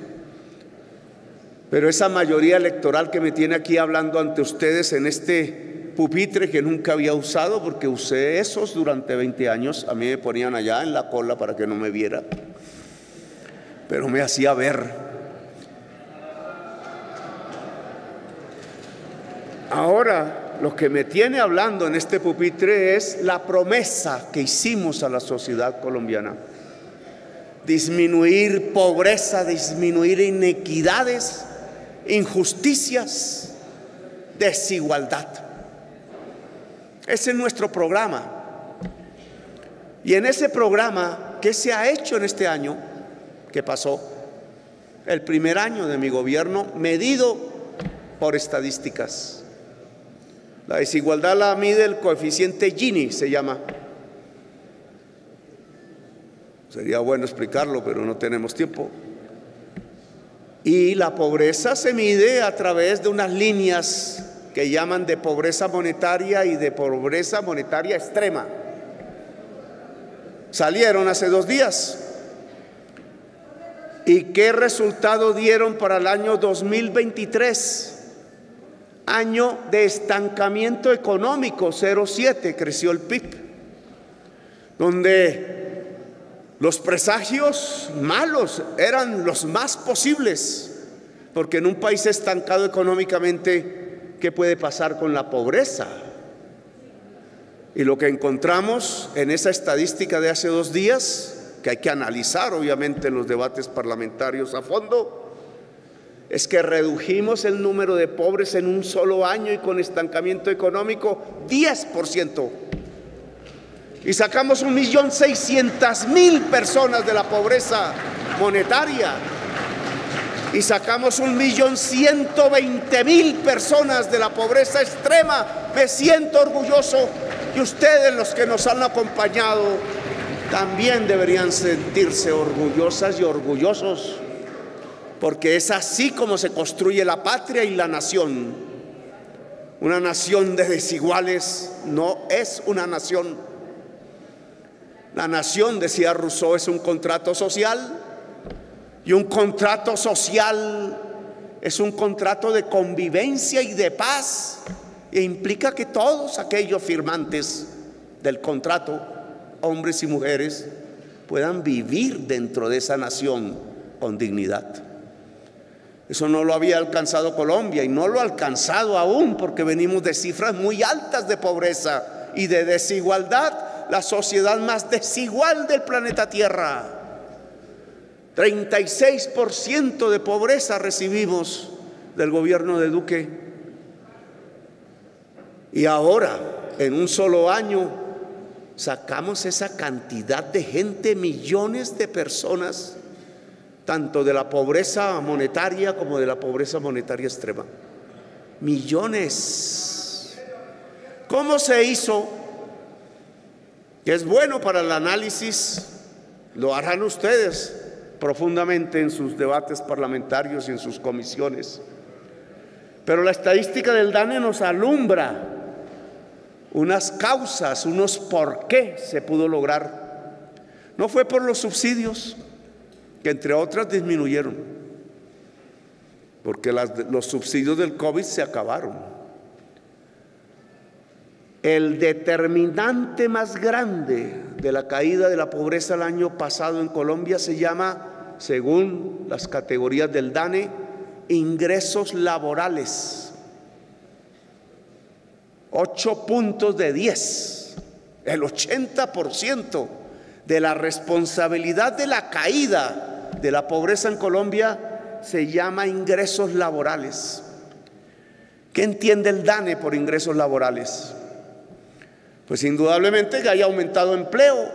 Pero esa mayoría electoral que me tiene aquí hablando ante ustedes en este pupitre que nunca había usado, porque usé esos durante 20 años, a mí me ponían allá en la cola para que no me viera, pero me hacía ver. Ahora lo que me tiene hablando en este pupitre es la promesa que hicimos a la sociedad colombiana: disminuir pobreza, disminuir inequidades, injusticias, desigualdad. Ese es nuestro programa. Y en ese programa, ¿qué se ha hecho en este año que pasó? El primer año de mi gobierno, medido por estadísticas. La desigualdad la mide el coeficiente Gini, se llama. Sería bueno explicarlo, pero no tenemos tiempo. Y la pobreza se mide a través de unas líneas que llaman de pobreza monetaria y de pobreza monetaria extrema. Salieron hace 2 días. ¿Y qué resultado dieron para el año 2023? Año de estancamiento económico, 0,7 creció el PIB, donde los presagios malos eran los más posibles, porque en un país estancado económicamente, ¿qué puede pasar con la pobreza? Y lo que encontramos en esa estadística de hace 2 días, que hay que analizar obviamente en los debates parlamentarios a fondo, es que redujimos el número de pobres en un solo año y con estancamiento económico 10%. Y sacamos 1.600.000 personas de la pobreza monetaria. Y sacamos 1.120.000 personas de la pobreza extrema. Me siento orgulloso, y ustedes, los que nos han acompañado, también deberían sentirse orgullosas y orgullosos, porque es así como se construye la patria y la nación. Una nación de desiguales no es una nación. La nación, decía Rousseau, es un contrato social, y un contrato social es un contrato de convivencia y de paz, e implica que todos aquellos firmantes del contrato, hombres y mujeres, puedan vivir dentro de esa nación con dignidad. Eso no lo había alcanzado Colombia, y no lo ha alcanzado aún, porque venimos de cifras muy altas de pobreza y de desigualdad. La sociedad más desigual del planeta Tierra. 36% de pobreza recibimos del gobierno de Duque. Y ahora, en un solo año, sacamos esa cantidad de gente, millones de personas, tanto de la pobreza monetaria como de la pobreza monetaria extrema. Millones. ¿Cómo se hizo? Que es bueno para el análisis, lo harán ustedes profundamente en sus debates parlamentarios y en sus comisiones. Pero la estadística del DANE nos alumbra unas causas, unos por qué se pudo lograr. No fue por los subsidios, que entre otras disminuyeron, porque los subsidios del COVID se acabaron. el determinante más grande de la caída de la pobreza el año pasado en Colombia se llama, según las categorías del DANE, ingresos laborales. 8 puntos de 10, el 80% de la responsabilidad de la caída de la pobreza en Colombia se llama ingresos laborales. ¿Qué entiende el DANE por ingresos laborales? Pues indudablemente que haya aumentado empleo,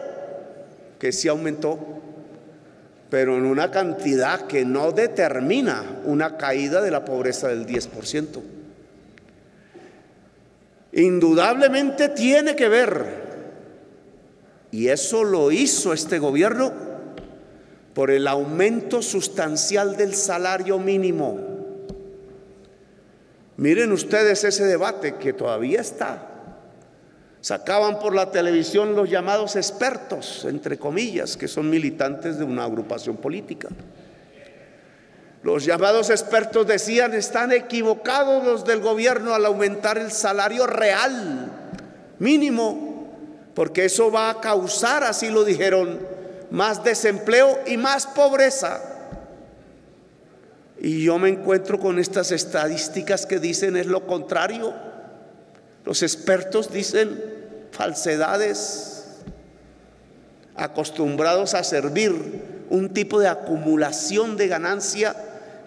que sí aumentó, pero en una cantidad que no determina una caída de la pobreza del 10%. Indudablemente tiene que ver, y eso lo hizo este gobierno, por el aumento sustancial del salario mínimo. Miren ustedes ese debate que todavía está. Sacaban por la televisión los llamados expertos, entre comillas, que son militantes de una agrupación política. Los llamados expertos decían: están equivocados los del gobierno al aumentar el salario real mínimo, porque eso va a causar, así lo dijeron, más desempleo y más pobreza. Y yo me encuentro con estas estadísticas que dicen es lo contrario. Los expertos dicen falsedades, acostumbrados a servir un tipo de acumulación de ganancia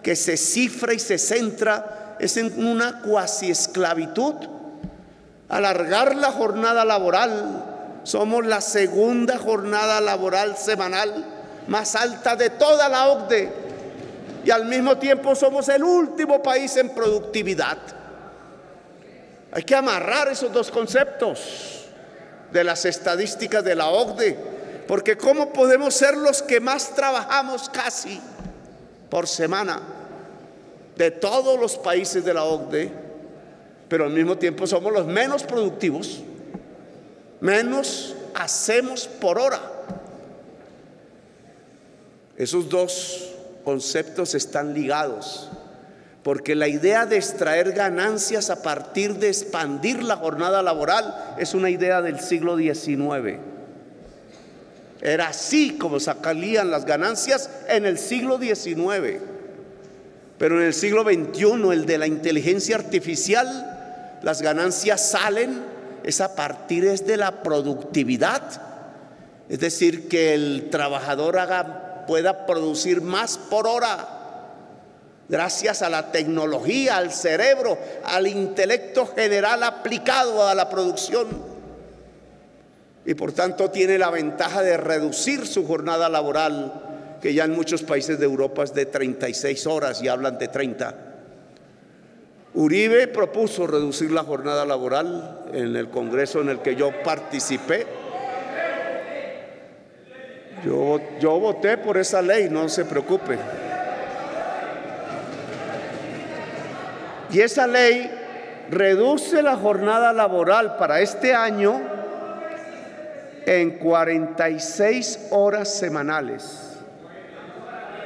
que se cifra y se centra es en una cuasi esclavitud. Alargar la jornada laboral, somos la segunda jornada laboral semanal más alta de toda la OCDE y al mismo tiempo somos el último país en productividad. Hay que amarrar esos dos conceptos de las estadísticas de la OCDE, porque ¿cómo podemos ser los que más trabajamos casi por semana de todos los países de la OCDE, pero al mismo tiempo somos los menos productivos, menos hacemos por hora? Esos dos conceptos están ligados, porque la idea de extraer ganancias a partir de expandir la jornada laboral es una idea del siglo XIX. Era así como sacarían las ganancias en el siglo XIX. Pero en el siglo XXI, el de la inteligencia artificial, las ganancias salen es a partir de la productividad. Es decir, que el trabajador pueda producir más por hora, gracias a la tecnología, al cerebro, al intelecto general aplicado a la producción. Y por tanto tiene la ventaja de reducir su jornada laboral, que ya en muchos países de Europa es de 36 horas y hablan de 30. Uribe propuso reducir la jornada laboral en el Congreso en el que yo participé. Yo voté por esa ley, no se preocupe. Y esa ley reduce la jornada laboral para este año en 46 horas semanales,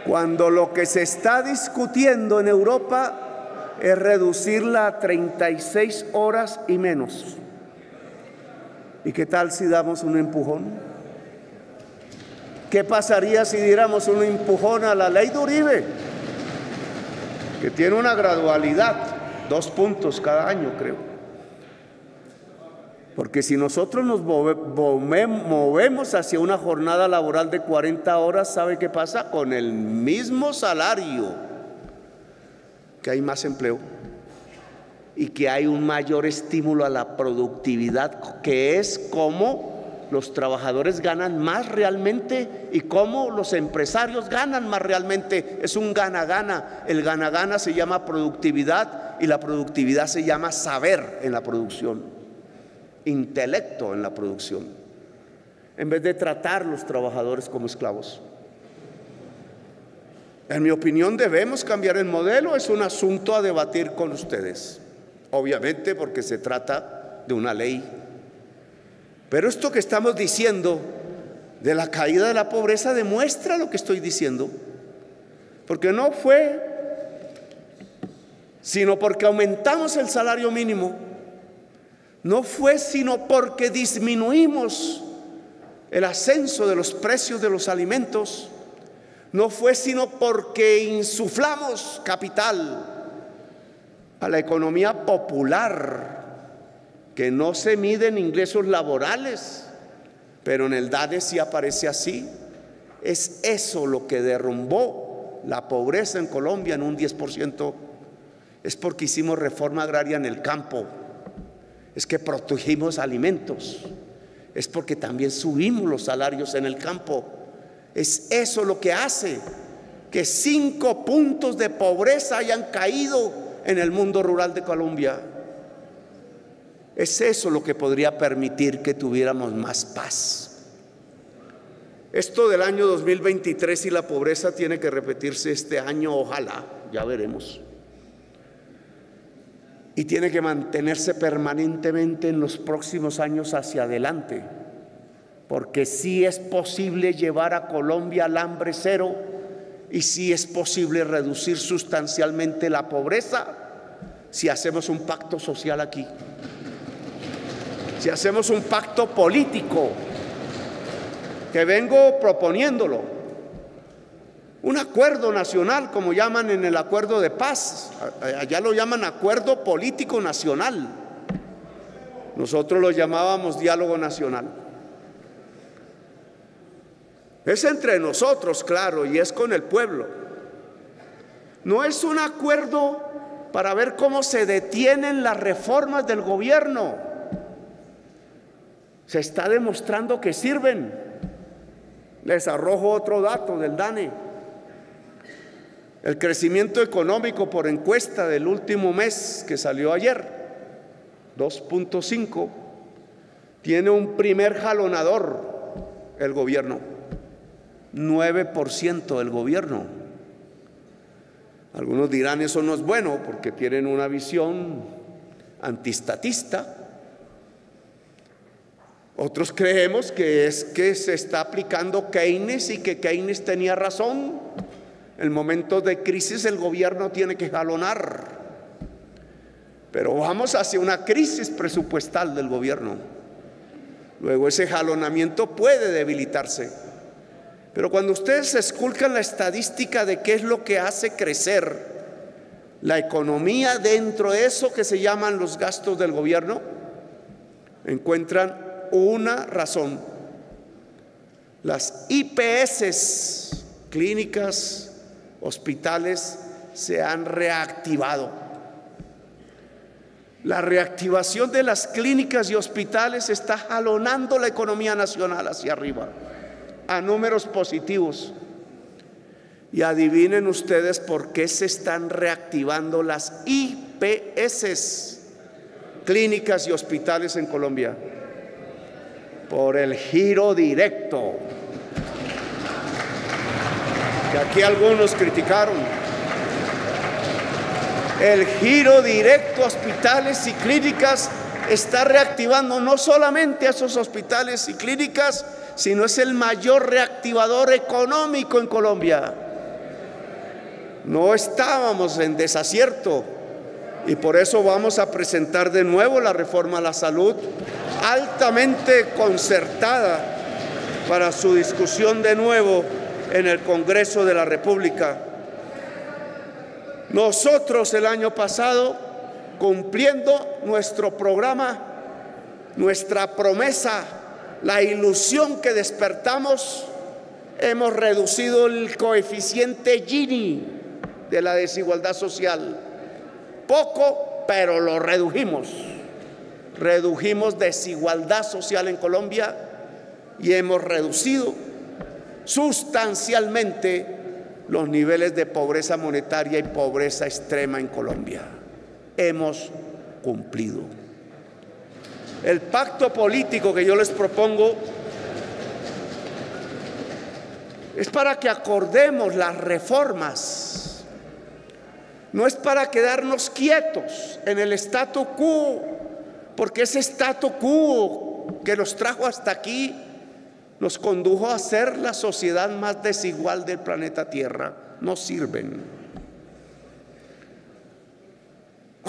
cuando lo que se está discutiendo en Europa es reducirla a 36 horas y menos. ¿Y qué tal si damos un empujón? ¿Qué pasaría si diéramos un empujón a la ley de Uribe, que tiene una gradualidad, 2 puntos cada año, creo? Porque si nosotros nos movemos hacia una jornada laboral de 40 horas, ¿sabe qué pasa? Con el mismo salario, que hay más empleo y que hay un mayor estímulo a la productividad, que es como los trabajadores ganan más realmente y cómo los empresarios ganan más realmente. Es un gana-gana. El gana-gana se llama productividad y la productividad se llama saber en la producción, intelecto en la producción, en vez de tratar a los trabajadores como esclavos. En mi opinión debemos cambiar el modelo. Es un asunto a debatir con ustedes, obviamente, porque se trata de una ley. Pero esto que estamos diciendo de la caída de la pobreza demuestra lo que estoy diciendo, porque no fue sino porque aumentamos el salario mínimo, No fue sino porque disminuimos el ascenso de los precios de los alimentos. No fue sino porque insuflamos capital a la economía popular, que no se mide en ingresos laborales, pero en el DANE sí aparece así. Es eso lo que derrumbó la pobreza en Colombia en un 10%. Es porque hicimos reforma agraria en el campo, es que protegimos alimentos, es porque también subimos los salarios en el campo. Es eso lo que hace que 5 puntos de pobreza hayan caído en el mundo rural de Colombia. Es eso lo que podría permitir que tuviéramos más paz. Esto del año 2023 y la pobreza tiene que repetirse este año, ojalá, ya veremos. Y tiene que mantenerse permanentemente en los próximos años hacia adelante, porque sí es posible llevar a Colombia al hambre cero y sí es posible reducir sustancialmente la pobreza si hacemos un pacto social aquí, si hacemos un pacto político, que vengo proponiéndolo, un acuerdo nacional, como llaman en el acuerdo de paz. Allá lo llaman acuerdo político nacional, nosotros lo llamábamos diálogo nacional. Es entre nosotros, claro, y es con el pueblo. No es un acuerdo para ver cómo se detienen las reformas del gobierno. Se está demostrando que sirven. Les arrojo otro dato del DANE. El crecimiento económico por encuesta del último mes que salió ayer, 2.5, tiene un primer jalonador, el gobierno, 9% del gobierno. Algunos dirán eso no es bueno porque tienen una visión antiestatista. Otros creemos que es que se está aplicando Keynes y que Keynes tenía razón. En momentos de crisis el gobierno tiene que jalonar, pero vamos hacia una crisis presupuestal del gobierno. Luego ese jalonamiento puede debilitarse. Pero cuando ustedes esculcan la estadística de qué es lo que hace crecer la economía dentro de eso que se llaman los gastos del gobierno, encuentran una razón. Las IPS, clínicas, hospitales, se han reactivado. La reactivación de las clínicas y hospitales está jalonando la economía nacional hacia arriba, a números positivos. Y adivinen ustedes por qué se están reactivando las IPS, clínicas y hospitales en Colombia. Por el giro directo, que aquí algunos criticaron. El giro directo a hospitales y clínicas está reactivando no solamente a esos hospitales y clínicas, sino es el mayor reactivador económico en Colombia. No estábamos en desacierto y por eso vamos a presentar de nuevo la reforma a la salud, altamente concertada, para su discusión de nuevo en el Congreso de la República. Nosotros el año pasado, cumpliendo nuestro programa, nuestra promesa, la ilusión que despertamos, hemos reducido el coeficiente Gini de la desigualdad social. Poco, pero lo redujimos. Redujimos desigualdad social en Colombia y hemos reducido sustancialmente los niveles de pobreza monetaria y pobreza extrema en Colombia. Hemos cumplido. El pacto político que yo les propongo es para que acordemos las reformas. No es para quedarnos quietos en el statu quo, porque ese statu quo que nos trajo hasta aquí nos condujo a ser la sociedad más desigual del planeta Tierra. No sirven.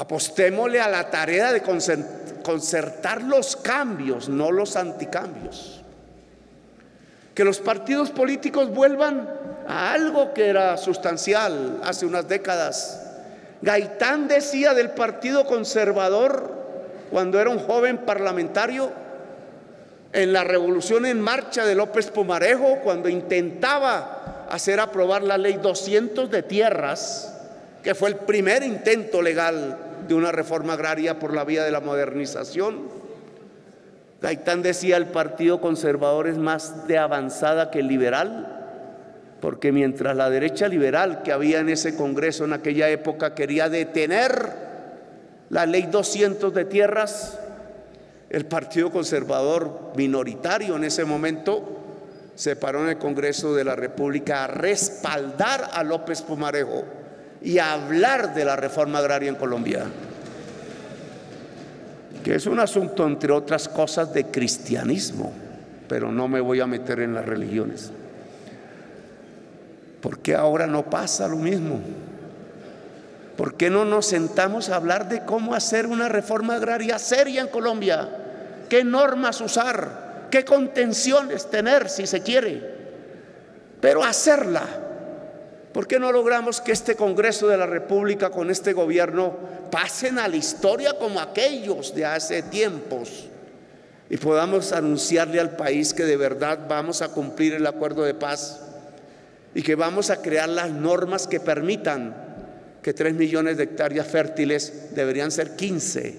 Apostémosle a la tarea de concertar los cambios, no los anticambios. Que los partidos políticos vuelvan a algo que era sustancial hace unas décadas. Gaitán decía del Partido Conservador, cuando era un joven parlamentario, en la Revolución en Marcha de López Pumarejo, cuando intentaba hacer aprobar la Ley 200 de tierras, que fue el primer intento legal de una reforma agraria por la vía de la modernización. Gaitán decía: el Partido Conservador es más de avanzada que el liberal, porque mientras la derecha liberal que había en ese Congreso en aquella época quería detener la Ley 200 de tierras, el Partido Conservador, minoritario en ese momento, se paró en el Congreso de la República a respaldar a López Pumarejo y a hablar de la reforma agraria en Colombia, que es un asunto, entre otras cosas, de cristianismo, pero no me voy a meter en las religiones. ¿Por qué ahora no pasa lo mismo? ¿Por qué no nos sentamos a hablar de cómo hacer una reforma agraria seria en Colombia? ¿Qué normas usar? ¿Qué contenciones tener si se quiere? Pero hacerla. ¿Por qué no logramos que este Congreso de la República con este gobierno pasen a la historia como aquellos de hace tiempos y podamos anunciarle al país que de verdad vamos a cumplir el acuerdo de paz y que vamos a crear las normas que permitan que 3 millones de hectáreas fértiles, deberían ser 15,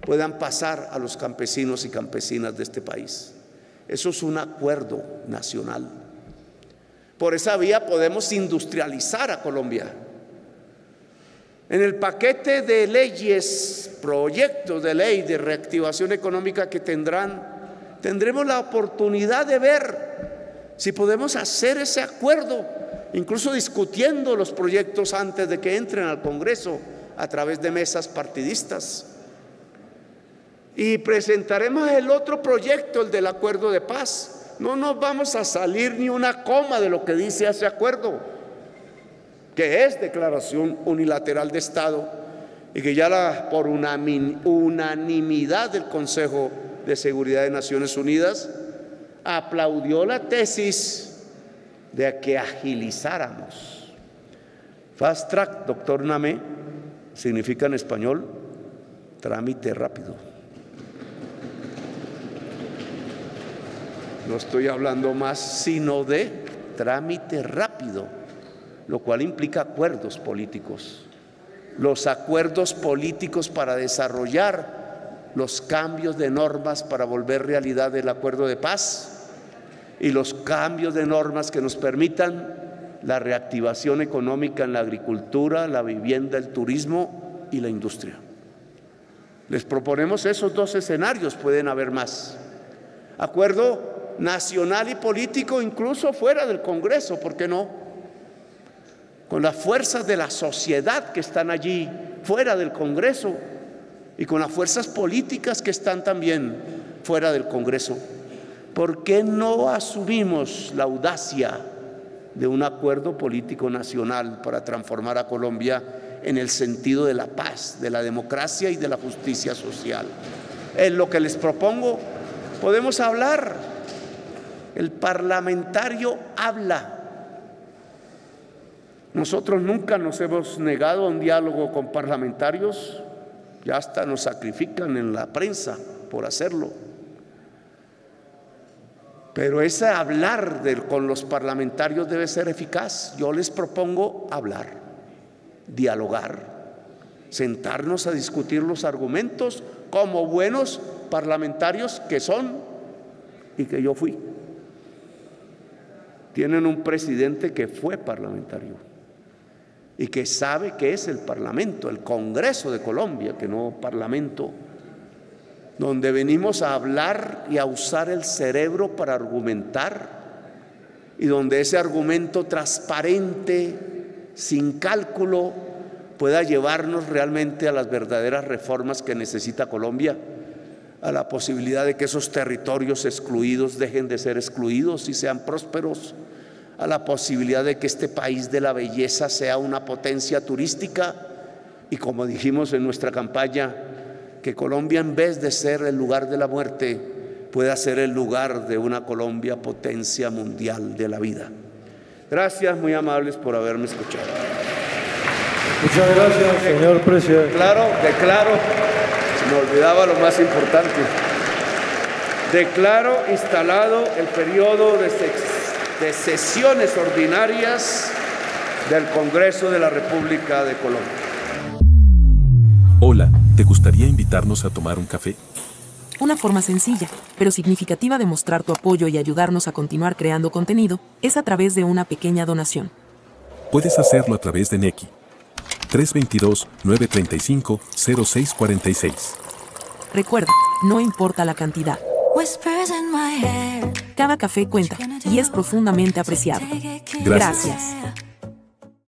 puedan pasar a los campesinos y campesinas de este país? Eso es un acuerdo nacional. Por esa vía podemos industrializar a Colombia. En el paquete de leyes, proyectos de ley de reactivación económica que tendremos la oportunidad de ver si podemos hacer ese acuerdo, incluso discutiendo los proyectos antes de que entren al Congreso a través de mesas partidistas. Y presentaremos el otro proyecto, el del acuerdo de paz. No nos vamos a salir ni una coma de lo que dice ese acuerdo, que es declaración unilateral de Estado y que ya por unanimidad del Consejo de Seguridad de Naciones Unidas aplaudió la tesis de que agilizáramos. Fast track, doctor Namé, significa en español trámite rápido. No estoy hablando más sino de trámite rápido, lo cual implica acuerdos políticos. Los acuerdos políticos para desarrollar los cambios de normas para volver realidad el acuerdo de paz y los cambios de normas que nos permitan la reactivación económica en la agricultura, la vivienda, el turismo y la industria. Les proponemos esos dos escenarios, pueden haber más. Acuerdo nacional y político, incluso fuera del Congreso, ¿por qué no? Con las fuerzas de la sociedad que están allí fuera del Congreso y con las fuerzas políticas que están también fuera del Congreso. ¿Por qué no asumimos la audacia de un acuerdo político nacional para transformar a Colombia en el sentido de la paz, de la democracia y de la justicia social? Es lo que les propongo. Podemos hablar. El parlamentario habla. Nosotros nunca nos hemos negado a un diálogo con parlamentarios, ya hasta nos sacrifican en la prensa por hacerlo. Pero ese hablar con los parlamentarios debe ser eficaz. Yo les propongo hablar, dialogar, sentarnos a discutir los argumentos como buenos parlamentarios que son y que yo fui. Tienen un presidente que fue parlamentario y que sabe qué es el Parlamento, el Congreso de Colombia, que no Parlamento, donde venimos a hablar y a usar el cerebro para argumentar y donde ese argumento transparente, sin cálculo, pueda llevarnos realmente a las verdaderas reformas que necesita Colombia, a la posibilidad de que esos territorios excluidos dejen de ser excluidos y sean prósperos, a la posibilidad de que este país de la belleza sea una potencia turística Y como dijimos en nuestra campaña, que Colombia, en vez de ser el lugar de la muerte, pueda ser el lugar de una Colombia potencia mundial de la vida. Gracias, muy amables, por haberme escuchado. Muchas gracias, señor presidente. Declaro, se me olvidaba lo más importante. Declaro instalado el periodo de sesiones ordinarias del Congreso de la República de Colombia. Hola, ¿te gustaría invitarnos a tomar un café? Una forma sencilla, pero significativa de mostrar tu apoyo y ayudarnos a continuar creando contenido es a través de una pequeña donación. Puedes hacerlo a través de Nequi. 322-935-0646. Recuerda, no importa la cantidad. Cada café cuenta y es profundamente apreciado. Gracias. Gracias.